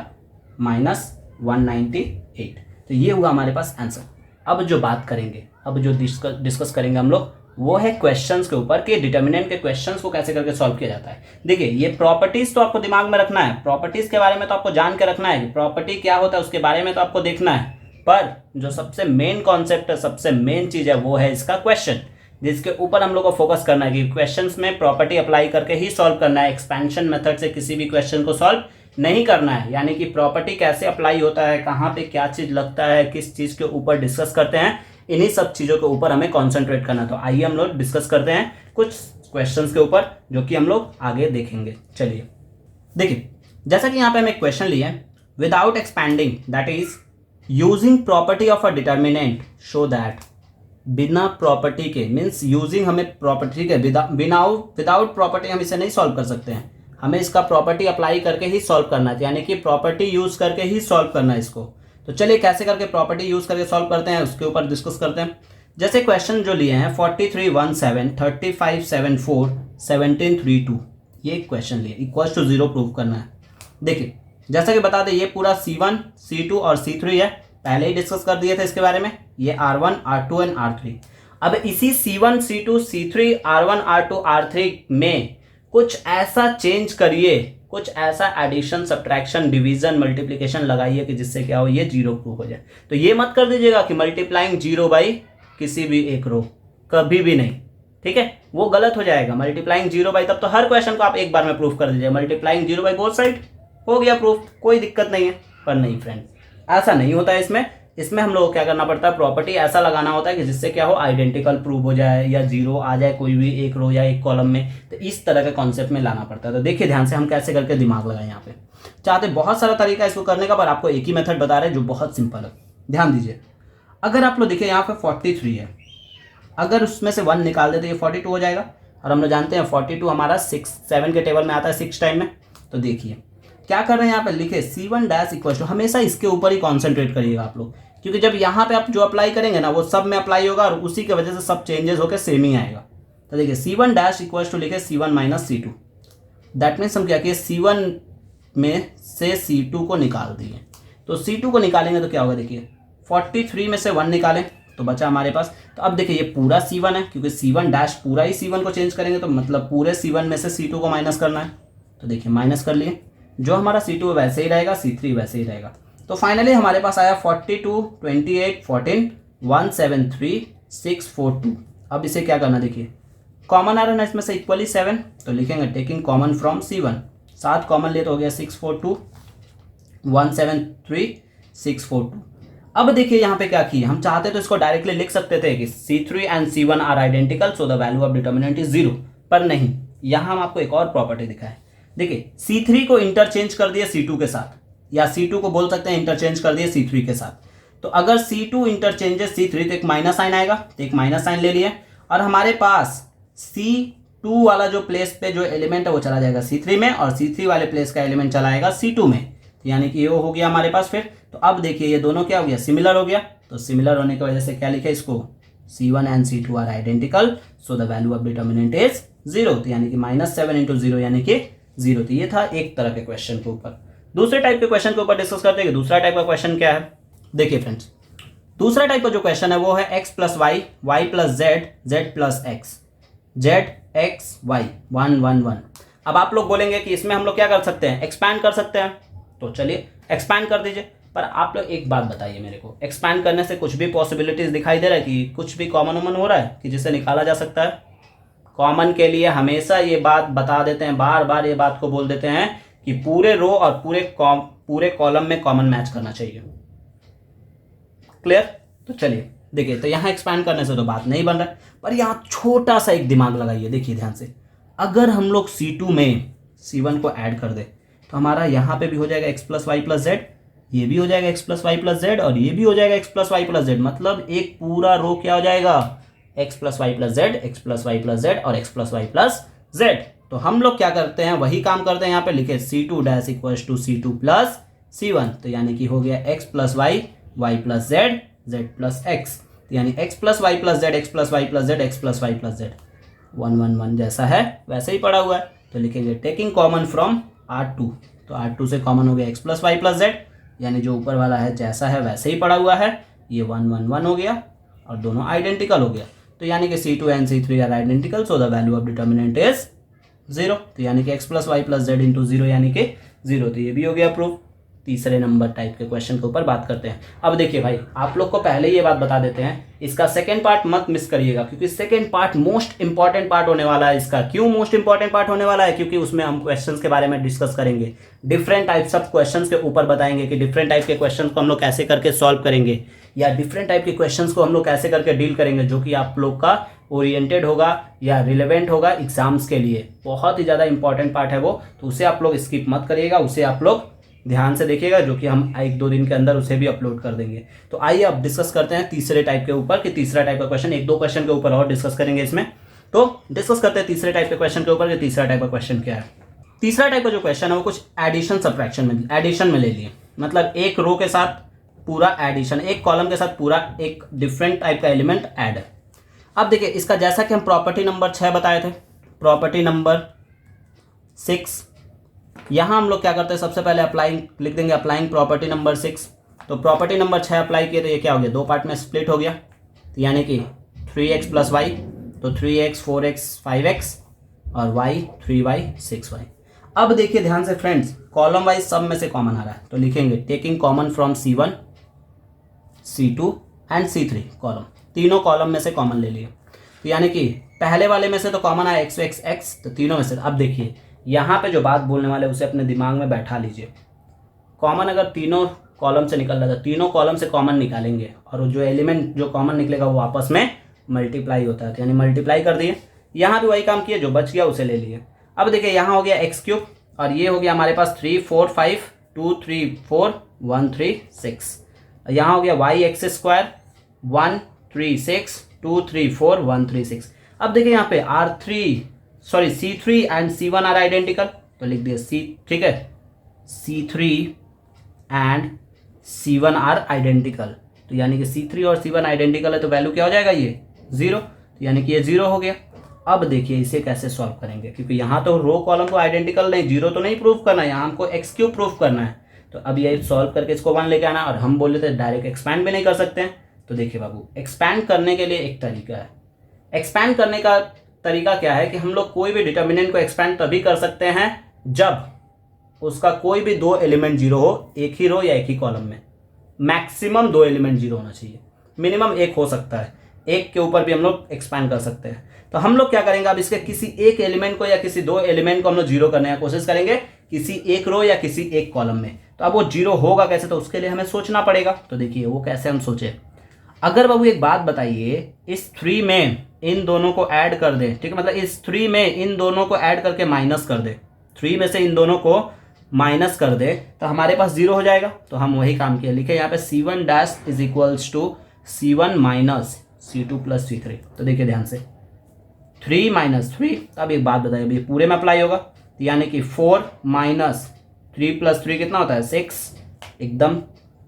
-198। तो ये हुआ हमारे पास आंसर। अब जो बात करेंगे, अब जो डिस्कस करेंगे हम लोग, वो है क्वेश्चंस के ऊपर कि डिटर्मिनेंट के क्वेश्चंस को कैसे करके सॉल्व किया जाता है। देखिए ये प्रॉपर्टीज तो आपको दिमाग में रखना है, प्रॉपर्टीज के बारे में तो आपको जान के रखना है कि प्रॉपर्टी क्या होता है, उसके बारे में तो आपको देखना है, पर जो सबसे मेन कॉन्सेप्ट है, सबसे मेन चीज है, वो है इसका क्वेश्चन, जिसके ऊपर हम लोग को फोकस करना है कि क्वेश्चंस में प्रॉपर्टी अप्लाई करके ही सॉल्व करना है, एक्सपेंशन मेथड से किसी भी क्वेश्चन को सॉल्व नहीं करना है। यानी कि प्रॉपर्टी कैसे अप्लाई होता है, कहाँ पे क्या चीज लगता है, किस चीज के ऊपर डिस्कस करते हैं, इन्हीं सब चीजों के ऊपर हमें कॉन्सेंट्रेट करना। तो आइए हम लोग डिस्कस करते हैं कुछ क्वेश्चंस के ऊपर, जो कि हम लोग आगे देखेंगे। चलिए देखिए, जैसा कि यहाँ पे हम एक क्वेश्चन लिए हैं, without expanding that is using property of a determinant show that, बिना प्रॉपर्टी के मीन्स यूजिंग, हमें प्रॉपर्टी के विदाउट प्रॉपर्टी हम इसे नहीं सॉल्व कर सकते हैं, हमें इसका प्रॉपर्टी अप्लाई करके ही सॉल्व करना है, यानी कि प्रॉपर्टी यूज करके ही सॉल्व करना है इसको। तो चलिए कैसे करके प्रॉपर्टी यूज करके सॉल्व करते हैं उसके ऊपर डिस्कस करते हैं। जैसे क्वेश्चन जो लिए हैं 4317 3574 1732, ये क्वेश्चन लिए, इक्वल्स टू 0 प्रूव करना है। देखिए जैसा कि बता दें, ये पूरा C1 C2 और C3 है, पहले ही डिस्कस कर दिए थे इसके बारे में, ये R1 R2 एंड R3। अब इसी C1 C2 C3 R1 R2 R3 में कुछ ऐसा चेंज करिए, कुछ ऐसा एडिशन सब्ट्रैक्शन डिवीजन मल्टीप्लिकेशन लगाइए कि जिससे क्या हो, ये 0 प्रूव हो जाए। तो ये मत कर दीजिएगा कि मल्टीप्लाइंग 0 बाई किसी भी एक रो, कभी भी नहीं, ठीक है, वो गलत हो जाएगा। मल्टीप्लाइंग 0 बाई, तब तो हर क्वेश्चन को आप एक बार में प्रूफ कर दीजिए, मल्टीप्लाइंग 0 बाई बोथ साइड, हो गया प्रूफ, कोई दिक्कत नहीं है। पर नहीं फ्रेंड्स, ऐसा नहीं होता है। इसमें हम लोग को क्या करना पड़ता है, प्रॉपर्टी ऐसा लगाना होता है कि जिससे क्या हो, आइडेंटिकल प्रूव हो जाए या 0 आ जाए कोई भी एक रो या एक कॉलम में। तो इस तरह के कॉन्सेप्ट में लाना पड़ता है। तो देखिए ध्यान से हम कैसे करके दिमाग लगाएं। यहाँ पे चाहते बहुत सारा तरीका इसको करने का, पर आपको एक ही मेथड बता रहे हैं जो बहुत सिंपल है। ध्यान दीजिए, अगर आप लोग देखिए यहाँ पे 43 है, अगर उसमें से 1 निकाल देते ये 42 हो जाएगा, और हम लोग जानते हैं 42 हमारा 7 के टेबल में आता है 6 टाइम में। तो देखिए क्या कर रहे हैं, यहाँ पे लिखे C1 डैश इक्वल टू, हमेशा इसके ऊपर ही कॉन्सेंट्रेट करिएगा आप लोग, क्योंकि जब यहाँ पे आप जो अप्लाई करेंगे ना, वो सब में अप्लाई होगा और उसी की वजह से सब चेंजेस होकर सेम ही आएगा। तो देखिए C1 डैश इक्वल टू लिखे C1 minus C2, that means हम क्या किए, C1 में से C2 को निकाल दिए। तो C2 को निकालेंगे तो क्या होगा, देखिए 43 में से 1 निकालें तो बचा हमारे पास। तो अब देखिए ये पूरा C1 है, क्योंकि C1 डैश पूरा ही C1 को चेंज करेंगे, तो मतलब पूरे C1 में से C2 को माइनस करना है। तो देखिए माइनस कर लिए, जो हमारा C2 वैसे ही रहेगा, C3 वैसे ही रहेगा। तो फाइनली हमारे पास आया 42 28 14 173 642। अब इसे क्या करना, देखिए कॉमन आ रहा है इसमें से इक्वली 7, तो लिखेंगे taking common from C1, 7 common लिए तो हो गया 642 173 642। अब देखिए यहाँ पे क्या किया, हम चाहते तो इसको डायरेक्टली लिख सकते थे कि C3 and C1 are identical, so the value of determinant is 0, पर नहीं, यहाँ हम आपको एक और प्रॉपर्टी दिखाएं। देखिए C3 को इंटरचेंज कर दिए C2 के साथ, या C2 को बोल सकते हैं इंटरचेंज कर दिए C3 के साथ। तो अगर C2 इंटरचेंजेस C3 तो एक माइनस साइन आएगा, तो एक माइनस साइन ले लिए, और हमारे पास C2 वाला जो प्लेस पे जो एलिमेंट है वो चला जाएगा C3 में, और C3 वाले प्लेस का एलिमेंट चला आएगा C2 में, तो यानी कि ये हो गया हमारे पास फिर। तो अब देखिए ये दोनों क्या हो गया, सिमिलर हो गया। तो सिमिलर होने की वजह से क्या लिखे इसको, C1 and C2 are identical, so the value of determinant is 0, तो यानी कि -7 × 0 यानी कि 0। तो ये था एक तरह के क्वेश्चन के ऊपर। दूसरे टाइप के क्वेश्चन के ऊपर डिस्कस करते हैं कि दूसरा टाइप का क्वेश्चन क्या है। देखिए फ्रेंड्स, दूसरा टाइप का जो क्वेश्चन है वो है x + y, y + z, z + x, z x y 1 1 1। अब आप लोग बोलेंगे कि इसमें हम लोग क्या कर सकते हैं, एक्सपैंड कर सकते हैं। तो चलिए एक्सपैंड कर दीजिए। पर आप लोग एक बात बताइए मेरे को, एक्सपैंड करने से कुछ भी पॉसिबिलिटीज दिखाई दे रहा है कि कुछ भी कॉमन वॉमन हो रहा है कि जिसे निकाला जा सकता है। कॉमन के लिए हमेशा ये बात बता देते हैं, बार बार ये बात को बोल देते हैं कि पूरे रो और पूरे कॉलम में कॉमन मैच करना चाहिए। क्लियर? तो चलिए देखिए, तो यहाँ एक्सपैंड करने से तो बात नहीं बन रहा है, पर यहाँ छोटा सा एक दिमाग लगाइए। देखिए ध्यान से, अगर हम लोग C2 में C1 को ऐड कर दे तो हमारा यहाँ पे भी हो जाएगा x + y + z, ये भी हो जाएगा x + y + z, और ये भी हो जाएगा x + y + z। मतलब एक पूरा रो क्या हो जाएगा, x + y + z, x + y + z और x + y + z। तो हम लोग क्या करते हैं, वही काम करते हैं। यहाँ पे लिखे C2' = C2 + C1, तो यानी कि हो गया x + y, y + z, z + x, तो यानी x + y + z, x + y + z, x + y + z 1 1 1 जैसा है वैसे ही पड़ा हुआ है। तो लिखेंगे टेकिंग कॉमन फ्रॉम R2, तो R2 से कॉमन हो गया x + y + z, यानी जो ऊपर वाला है जैसा है वैसे ही पड़ा हुआ है। ये 1 1 1 हो गया और दोनों आइडेंटिकल हो गया। तो यानी कि C2 and C3 are identical, so the value of determinant is 0, तो यानी कि x + y + z × 0 यानी कि 0। तो ये भी हो गया प्रूफ। तीसरे नंबर टाइप के क्वेश्चन के ऊपर बात करते हैं। अब देखिए भाई, आप लोग को पहले ये बात बता देते हैं, इसका सेकंड पार्ट मत मिस करिएगा, क्योंकि second part most important part होने वाला है इसका। क्यों मोस्ट इंपॉर्टेंट पार्ट होने वाला है, क्योंकि उसमें हम क्वेश्चंस के बारे में डिस्कस करेंगे, डिफरेंट टाइप्स ऑफ क्वेश्चंस के ऊपर बताएंगे कि डिफरेंट टाइप के क्वेश्चन को हम लोग कैसे करके सॉल्व करेंगे, या डिफरेंट टाइप के क्वेश्चन को हम लोग कैसे करके डील करेंगे, जो कि आप लोग का ओरिएंटेड होगा या रिलेवेंट होगा एग्जाम्स के लिए। बहुत ही ज़्यादा इंपॉर्टेंट पार्ट है वो, तो उसे आप लोग स्किप मत करिएगा, उसे आप लोग ध्यान से देखिएगा, जो कि हम 1-2 दिन के अंदर उसे भी अपलोड कर देंगे। तो आइए अब डिस्कस करते हैं तीसरे टाइप के ऊपर, कि तीसरा टाइप का क्वेश्चन 1-2 क्वेश्चन के ऊपर और डिस्कस करेंगे इसमें। तो डिस्कस करते हैं तीसरे टाइप के क्वेश्चन के ऊपर कि तीसरा टाइप का क्वेश्चन क्या है। तीसरा टाइप का जो क्वेश्चन है वो कुछ एडिशन सब्ट्रैक्शन में, एडिशन में ले लिए, मतलब एक रो के साथ पूरा एडिशन, एक कॉलम के साथ पूरा एक डिफरेंट टाइप का एलिमेंट ऐड है। अब देखिए इसका, जैसा कि हम प्रॉपर्टी नंबर 6 बताए थे, प्रॉपर्टी नंबर 6, यहाँ हम लोग क्या करते हैं, सबसे पहले अप्लाइंग लिख देंगे, अप्लाइंग प्रॉपर्टी नंबर 6। तो प्रॉपर्टी नंबर 6 अप्लाई किए तो ये क्या हो गया, 2 पार्ट में स्प्लिट हो गया, तो यानी कि 3x + y, तो 3x 4x 5x और y 3y 6y। अब देखिए ध्यान से फ्रेंड्स, कॉलम वाइज सब में से कॉमन आ रहा है, तो लिखेंगे taking common from C1, C2 and C3 column, तीनों कॉलम में से कॉमन ले लिए। तो यानी कि पहले वाले में से तो कॉमन आया x x x, तो तीनों में से। अब देखिए यहाँ पे जो बात बोलने वाले उसे अपने दिमाग में बैठा लीजिए। कॉमन अगर तीनों कॉलम से निकल रहा था, तीनों कॉलम से कॉमन निकालेंगे, और जो एलिमेंट जो कॉमन निकलेगा वो आपस में मल्टीप्लाई होता है, तो यानी मल्टीप्लाई कर दिए। यहाँ भी वही काम किए, जो बच गया उसे ले लिए। अब देखिए यहाँ हो गया x³ और ये हो गया हमारे पास 3 4 5 2 3 4 1 3 6। यहाँ हो गया y² 1 3 6 2 3 4 1 3 6। अब देखिए यहाँ पे C3 and C1 are identical, तो लिख दिया C, ठीक है, C3 and C1 are identical, तो यानी कि C3 और C1 आइडेंटिकल है, तो वैल्यू क्या हो जाएगा, ये 0, तो यानी कि ये 0 हो गया। अब देखिए इसे कैसे सॉल्व करेंगे, क्योंकि यहाँ तो रो कॉलम को आइडेंटिकल नहीं, 0 तो नहीं प्रूफ करना है, यहाँ हमको x³ प्रूफ करना है। तो अब ये सॉल्व करके इसको 1 लेके आना, और हम बोल रहे थे डायरेक्ट एक्सपैंड भी नहीं कर सकते हैं। तो देखिए बाबू, एक्सपैंड करने के लिए एक तरीका है। एक्सपैंड करने का तरीका क्या है कि हम लोग कोई भी डिटर्मिनेंट को एक्सपैंड तभी कर सकते हैं जब उसका कोई भी 2 एलिमेंट 0 हो, एक ही रो या एक ही कॉलम में। मैक्सिमम 2 एलिमेंट 0 होना चाहिए, मिनिमम 1 हो सकता है, 1 के ऊपर भी हम लोग एक्सपैंड कर सकते हैं। तो हम लोग क्या करेंगे, अब इसके किसी एक एलिमेंट को या किसी 2 एलिमेंट को हम लोग 0 करने की कोशिश करेंगे, किसी एक रो या किसी एक कॉलम में। तो अब वो 0 होगा कैसे, तो उसके लिए हमें सोचना पड़ेगा। तो देखिए वो कैसे हम सोचे, अगर बाबू एक बात बताइए, इस 3 में इन दोनों को ऐड कर दे, ठीक है, मतलब इस 3 में इन दोनों को ऐड करके माइनस कर दे, 3 में से इन दोनों को माइनस कर दे तो हमारे पास 0 हो जाएगा। तो हम वही काम किया, लिखे यहाँ पे C1 dash is equals to C1 minus C2 plus C3। तो देखिए ध्यान से 3 माइनस 3, अब एक बात बताइए, अभी पूरे में अप्लाई होगा, तो यानी कि 4 माइनस 3 प्लस 3 कितना होता है 6, एकदम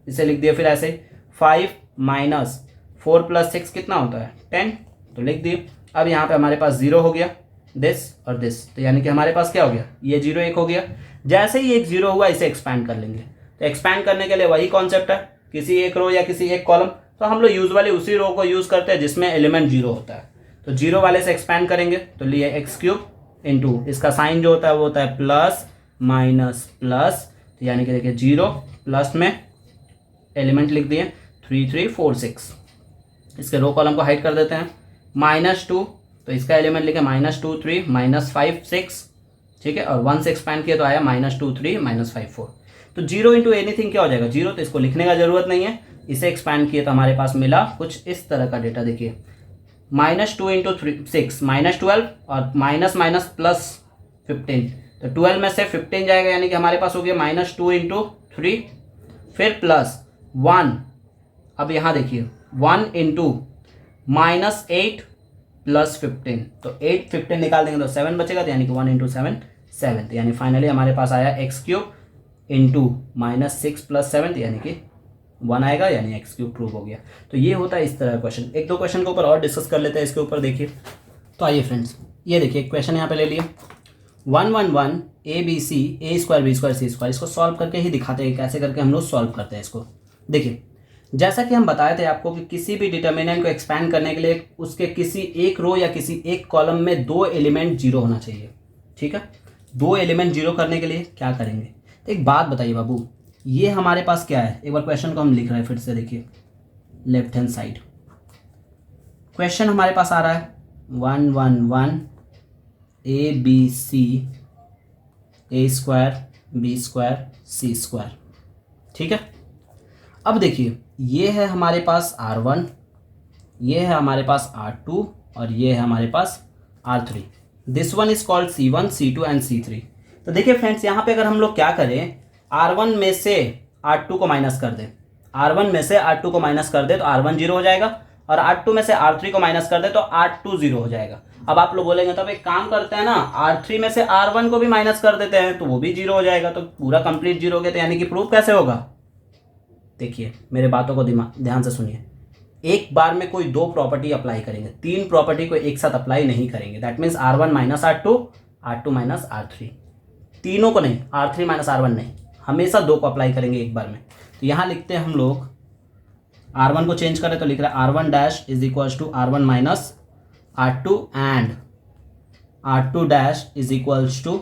इसे लिख दिया। फिर ऐसे 5 माइनस 4 प्लस 6 कितना होता है 10, तो लिख दिए। अब यहाँ पे हमारे पास 0 हो गया, दिस और दिस, तो यानी कि हमारे पास क्या हो गया, ये 0 1 हो गया। जैसे ही एक 0 हुआ इसे एक्सपैंड कर लेंगे, तो एक्सपैंड करने के लिए वही कॉन्सेप्ट है, किसी एक रो या किसी एक कॉलम, तो हम लोग यूजुअली उसी रो को यूज़ करते हैं जिसमें एलिमेंट 0 होता है। तो 0 वाले से एक्सपैंड करेंगे तो लिए एक्स क्यूब इंटू, इसका साइन जो होता है वो होता है प्लस माइनस प्लस, तो यानी कि देखिए 0 प्लस में एलिमेंट लिख दिए 3 3 4 6, इसके रो कॉलम को हाइड कर देते हैं। -2, तो इसका एलिमेंट लिखे -2 3 -5 6, ठीक है, और 1 से एक्सपैंड किया तो आया -2 3 -5 4। तो 0 इंटू एनीथिंग क्या हो जाएगा 0, तो इसको लिखने का जरूरत नहीं है। इसे एक्सपैंड किए तो हमारे पास मिला कुछ इस तरह का डेटा, देखिए -2 इंटू 6 -12 और माइनस माइनस प्लस 15, तो 12 में से 15 जाएगा, यानी कि हमारे पास हो गया -2 इंटू 3, फिर प्लस 1, अब यहाँ देखिए 1 इंटू -8 प्लस 15, तो 8 15 निकाल देंगे तो 7 बचेगा, तो यानी कि 1 इंटू 7 7, यानी फाइनली हमारे पास आया एक्स क्यूब इंटू -6 प्लस 7, यानी कि 1 आएगा, यानी एक्स क्यूब प्रूव हो गया। तो ये होता है इस तरह का क्वेश्चन। एक दो क्वेश्चन के ऊपर और डिस्कस कर लेते हैं इसके ऊपर, देखिए। तो आइए फ्रेंड्स, ये देखिए क्वेश्चन यहाँ पे ले लिए 1 1 1 ABC A square B square C square, इसको सॉल्व करके ही दिखाते हैं कैसे करके हम लोग सॉल्व करते हैं इसको। देखिए जैसा कि हम बताए थे आपको कि किसी भी डिटर्मिनेंट को एक्सपैंड करने के लिए उसके किसी एक रो या किसी एक कॉलम में 2 एलिमेंट 0 होना चाहिए, ठीक है। 2 एलिमेंट 0 करने के लिए क्या करेंगे, तो एक बात बताइए बाबू, ये हमारे पास क्या है, एक बार क्वेश्चन को हम लिख रहे हैं फिर से, देखिए लेफ्ट हैंड साइड क्वेश्चन हमारे पास आ रहा है 1 1 1 ABC A square B square C square, ठीक है। अब देखिए ये है हमारे पास R1, ये है हमारे पास R2 और ये है हमारे पास R3। This one is called C1 C2 and C3। तो देखिए फ्रेंड्स, यहाँ पे अगर हम लोग क्या करें, R1 में से R2 को माइनस कर दें, R1 में से R2 को माइनस कर दे तो R1 0 हो जाएगा, और R2 में से R3 को माइनस कर दे तो R2 0 हो जाएगा। अब आप लोग बोलेंगे तो अब एक काम करते हैं ना, R3 में से R1 को भी माइनस कर देते हैं तो वो भी 0 हो जाएगा, तो पूरा कंप्लीट 0 हो गया। तो यानी कि प्रूफ कैसे होगा, देखिए मेरे बातों को ध्यान से सुनिए। एक बार में कोई 2 प्रॉपर्टी अप्लाई करेंगे, 3 प्रॉपर्टी को एक साथ अप्लाई नहीं करेंगे। That means R1 minus R2, R2 minus R3, तीनों को नहीं, R3 माइनस R1 नहीं, हमेशा 2 को अप्लाई करेंगे एक बार में। तो यहाँ लिखते हैं हम लोग, R1 को चेंज करें तो लिख रहा है R1 dash is equals to R1 minus R2 and R2 dash is equals to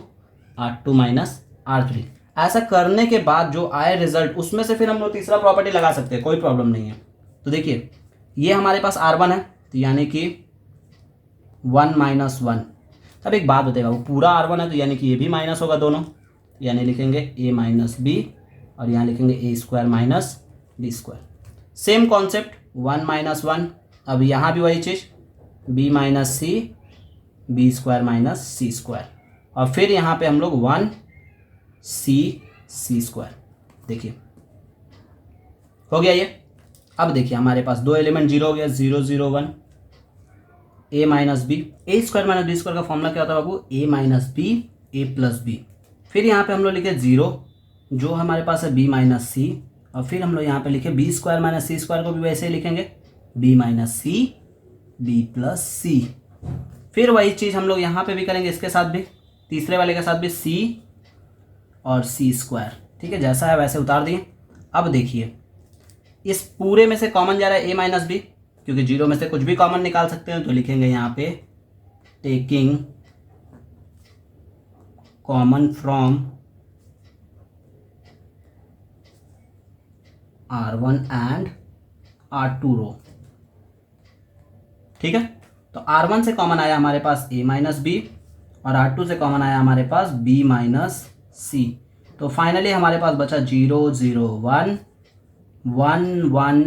R2 minus R3। ऐसा करने के बाद जो आए रिजल्ट उसमें से फिर हम लोग तीसरा प्रॉपर्टी लगा सकते हैं, कोई प्रॉब्लम नहीं है। तो देखिए ये हमारे पास R1 है, तो यानी कि 1 माइनस 1। अब एक बात बताइएगा, वो पूरा R1 है तो यानी कि ये भी माइनस होगा दोनों, यानी लिखेंगे A माइनस B और यहाँ लिखेंगे A square minus B square. Same concept 1 minus 1, अब यहाँ भी वही चीज़ B minus C B square minus C square, और फिर यहाँ पे हम लोग 1 C स्क्वायर। देखिए हो गया ये। अब देखिए हमारे पास 2 एलिमेंट 0 हो गया, 0 0 1 A minus B। A square minus B square का फॉर्मूला क्या होता है बाबू, A minus B A plus B। फिर यहाँ पे हम लोग लिखे 0 जो हमारे पास है B माइनस C, और फिर हम लोग यहाँ पे लिखे B square minus C square को भी वैसे ही लिखेंगे B minus C B plus C। फिर वही चीज़ हम लोग यहाँ पे भी करेंगे, इसके साथ भी, तीसरे वाले के साथ भी C और C स्क्वायर, ठीक है, जैसा है वैसे उतार दिए। अब देखिए इस पूरे में से कॉमन जा रहा है A माइनस B, क्योंकि 0 में से कुछ भी कॉमन निकाल सकते हैं, तो लिखेंगे यहाँ पे taking common from R1 and R2 रो, ठीक है। तो R1 से कॉमन आया हमारे पास A माइनस B और R2 से कॉमन आया हमारे पास B माइनस C। तो फाइनली हमारे पास बचा 0 0 1 1 1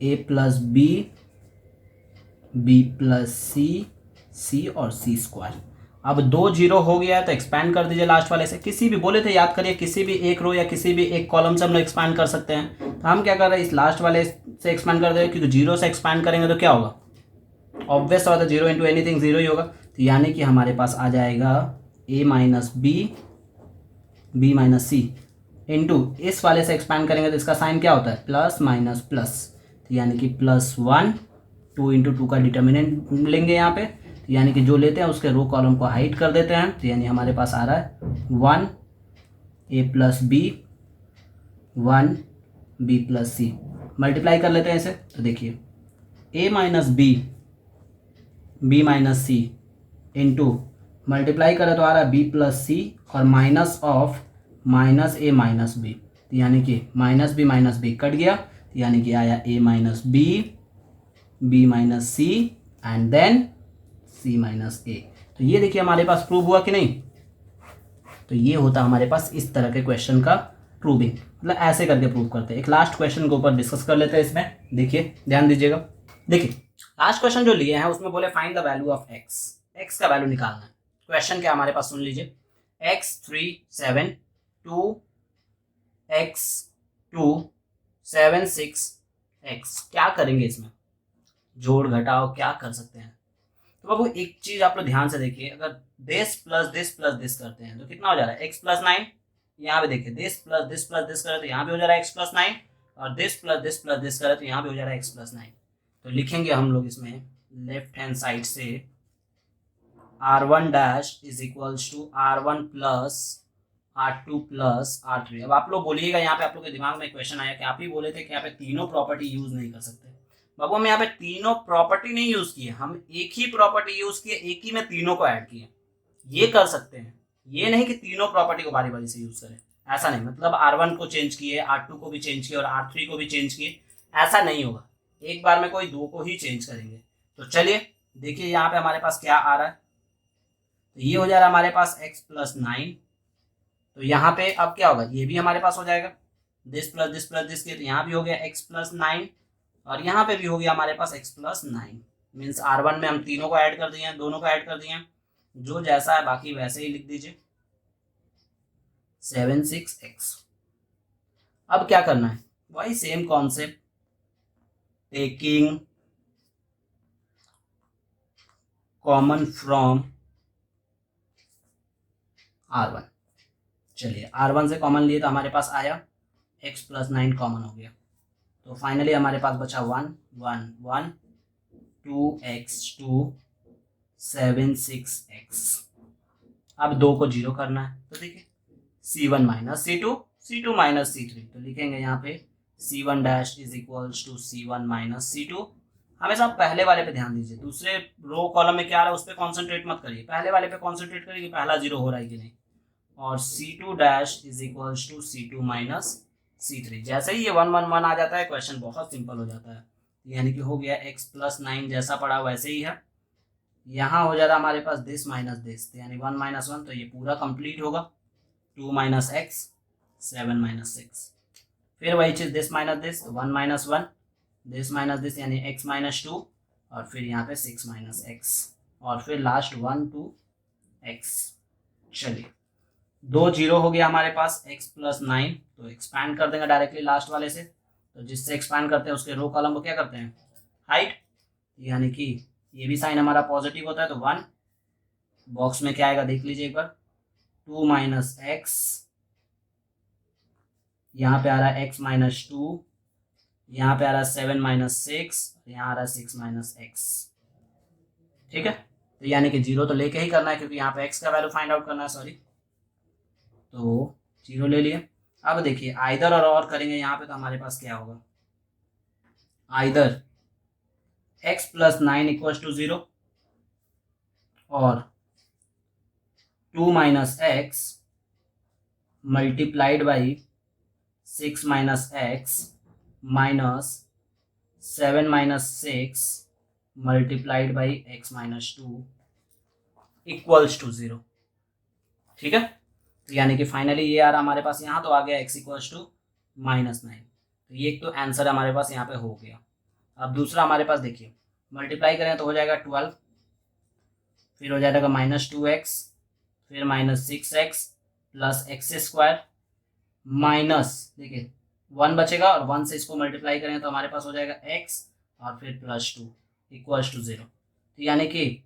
A plus B, B plus सी, सी और सी स्क्वायर। अब 2 जीरो हो गया है तो एक्सपैंड कर दीजिए लास्ट वाले से। किसी भी बोले थे, याद करिए, किसी भी एक रो या किसी भी एक कॉलम से हम लोग एक्सपैंड कर सकते हैं। तो हम क्या कर रहे हैं, इस लास्ट वाले से एक्सपैंड कर देंगे, क्योंकि जीरो से एक्सपैंड करेंगे तो क्या होगा, ऑब्वियस बात है, जीरो इंटू एनीथिंग जीरो ही होगा। तो यानी कि हमारे पास आ जाएगा ए minus B, B minus C, into इस वाले से एक्सपैंड करेंगे तो इसका साइन क्या होता है, प्लस माइनस प्लस। तो यानी कि +1, 2 इंटू 2 का डिटर्मिनेंट लेंगे यहाँ पे। तो यानी कि जो लेते हैं उसके रो कॉलम को हाइड कर देते हैं। तो यानी हमारे पास आ रहा है 1 A plus B, 1 B plus C. Multiply कर लेते हैं इसे। तो देखिए A minus B minus C into multiply करें तो आ रहा है बी प्लस सी और minus of minus A minus B. तो यानी कि माइनस बी कट गया, यानी कि आया A minus B minus C and then C minus A. तो ये देखिए हमारे पास प्रूव हुआ कि नहीं। तो ये होता हमारे पास इस तरह के क्वेश्चन का प्रूविंग, मतलब ऐसे करके प्रूव करते हैं। एक लास्ट क्वेश्चन के ऊपर डिस्कस कर लेते हैं इसमें। देखिए ध्यान दीजिएगा। देखिए लास्ट क्वेश्चन जो लिए हैं उसमें बोले find the value of x, x का वैल्यू निकालना है। क्वेश्चन क्या हमारे पास सुन लीजिए, x3 7 2 x2 7 6 x। क्या करेंगे इसमें, जोड़ घटाओ क्या कर सकते हैं। तो बाबू एक चीज आप लोग ध्यान से देखिए, अगर दिस प्लस दिस करते हैं तो कितना हो जा रहा है, x प्लस 9। यहाँ पे देखिए दिस प्लस दिस करें तो यहाँ पे हो जा रहा है x प्लस 9, और दिस प्लस दिस करें तो यहाँ पे हो जा रहा है x प्लस 9। तो लिखेंगे हम लोग इसमें लेफ्ट हैंड साइड से r1 dash is equals to r1 plus r2 plus r3। अब आप लोग बोलिएगा, यहाँ पे आप लोग के दिमाग में क्वेश्चन आया कि आप ही बोले थे कि यहाँ पे तीनों प्रॉपर्टी यूज नहीं कर सकते। बाबू हम यहाँ पे तीनों प्रॉपर्टी नहीं यूज किए, हम एक ही प्रॉपर्टी यूज किए, एक ही में तीनों को ऐड किए। ये कर सकते हैं, ये नहीं कि तीनों प्रॉपर्टी को बारी बारी से यूज करें, ऐसा नहीं। मतलब r1 को चेंज किए, r2 को भी चेंज किए और r3 को भी चेंज किए, ऐसा नहीं होगा। एक बार में कोई दो को ही चेंज करेंगे। तो चलिए देखिए यहाँ पे हमारे पास क्या आ रहा है। तो ये हो जा रहा है हमारे पास x प्लस 9। तो यहाँ पे अब क्या होगा, ये भी हमारे पास हो जाएगा दिस प्लस दिस के, तो यहाँ भी हो गया x प्लस 9 और यहाँ पे भी हो गया हमारे पास x प्लस 9। मीन्स r1 में हम तीनों को ऐड कर दिए हैं, दोनों को ऐड कर दिए हैं, जो जैसा है बाकी वैसे ही लिख दीजिए 7 6 x। अब क्या करना है, वही same concept, taking common from r1। चलिए r1 से कॉमन लिए तो हमारे पास आया x प्लस 9 कॉमन हो गया। तो फाइनली हमारे पास बचा 1 1 1 2x2 7 6x। अब 2 को जीरो करना है, तो देखिए c1 minus c2 minus c3। तो लिखेंगे यहाँ पे c1 dash is equals to c1 minus c2। हमेशा पहले वाले पे ध्यान दीजिए, दूसरे रो कॉलम में क्या आ रहा है उस पर कॉन्सेंट्रेट मत करिए, पहले वाले पे कॉन्सेंट्रेट करिए कि पहला जीरो हो रहा है कि नहीं। और c2 dash is equals to c2 minus c3। जैसे ही ये 1 1 1 आ जाता है क्वेश्चन बहुत सिंपल हो जाता है। यानी कि हो गया x प्लस 9 जैसा पड़ा वैसे ही है। यहाँ हो जा रहा है हमारे पास दिस माइनस दिस, यानी 1 माइनस 1, तो ये पूरा कंप्लीट होगा 2 माइनस एक्स 7 माइनस 6। फिर वही चीज़ this minus this 1 minus 1, this minus this यानी x माइनस 2, और फिर यहाँ पे 6 माइनस एक्स, और फिर लास्ट 1 2 x। चलिए 2 जीरो हो गया हमारे पास x प्लस 9। तो एक्सपैंड कर देंगे डायरेक्टली लास्ट वाले से। तो जिससे एक्सपैंड करते हैं उसके रो कॉलम को क्या करते हैं, हाइट। यानी कि ये भी साइन हमारा पॉजिटिव होता है, तो 1 बॉक्स में क्या आएगा देख लीजिए एक बार, 2 माइनस एक्स, यहाँ पे आ रहा है x माइनस 2, यहाँ पे आ रहा है 7 माइनस 6, यहाँ आ रहा है 6 माइनस एक्स। ठीक है, तो यानी कि जीरो तो लेके ही करना है क्योंकि यहाँ पे x का वैल्यू फाइंड आउट करना है, सॉरी। तो जीरो ले लिए। अब देखिए आइदर और करेंगे यहाँ पे, तो हमारे पास क्या होगा, either x plus 9 equals to 0 और 2 minus x multiplied by 6 minus x minus 7 minus 6 multiplied by x minus 2 equals to 0। ठीक है, तो यानी कि फाइनली ये आ रहा हमारे पास यहाँ, तो आ गया x इक्वल्स टू माइनस 9। तो ये एक तो आंसर हमारे पास यहाँ पे हो गया। अब दूसरा हमारे पास देखिए, मल्टीप्लाई करें तो हो जाएगा 12, फिर हो जाएगा -2x, फिर -6x plus x square minus, देखिए 1 बचेगा और 1 से इसको मल्टीप्लाई करें तो हमारे पास हो जाएगा x और फिर +2 इक्वल्स टू 0। तो यानी कि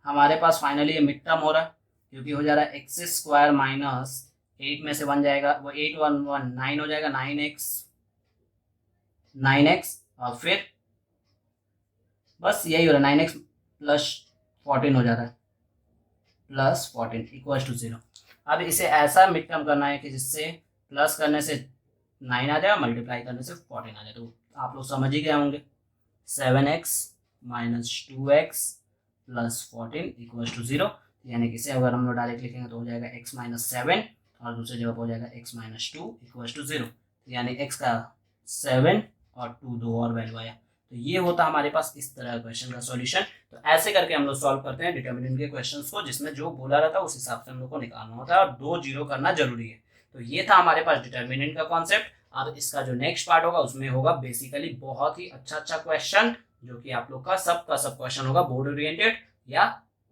हमारे पास फाइनली ये मिड टर्म हो रहा है, क्योंकि हो जा रहा है एक्स स्क्वायर माइनस 8 में से 1 जाएगा, वो 8 1 1 9 हो जाएगा, 9x और फिर बस यही हो रहा है 9x प्लस 14 हो जा रहा है, +14 इक्वल्स टू 0। अब इसे ऐसा मिड टर्म करना है कि जिससे प्लस करने से 9 आ जाए, मल्टीप्लाई करने से 14 आ जाए। तो आप लोग समझ ही गए होंगे, 7x - 2x plus 14 equals to 0। यानी कि इसे अगर हम लोग डायरेक्ट लिखेंगे तो हो जाएगा x - 7 और दूसरी जगह पर हो जाएगा x - 2 इक्वल्स टू 0। यानी x का 7 और 2 दो और वैल्यू आया। तो ये होता हमारे पास इस तरह क्वेश्चन का सॉल्यूशन। तो ऐसे करके हम लोग सॉल्व करते हैं डिटर्मिनेंट के क्वेश्चंस को, जिसमें जो बोला रहता है उस हिसाब से हम लोग को निकालना होता है और 2 0 करना जरूरी है। तो ये था हमारे पास डिटर्मिनेंट का कॉन्सेप्ट। अब इसका जो नेक्स्ट पार्ट होगा उसमें होगा बेसिकली बहुत ही अच्छा क्वेश्चन, जो कि आप लोग का सब क्वेश्चन होगा बोर्ड ओरिएंटेड या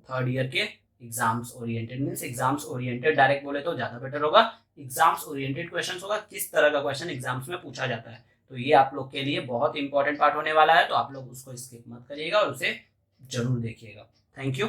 थर्ड ईयर के exams oriented. Means exams oriented direct बोले तो ज्यादा बेटर होगा, एग्जाम्स ओरिएंटेड क्वेश्चन होगा, किस तरह का क्वेश्चन एग्जाम्स में पूछा जाता है। तो ये आप लोग के लिए बहुत इंपॉर्टेंट पार्ट होने वाला है, तो आप लोग उसको स्किप मत करिएगा और उसे जरूर देखिएगा। Thank you.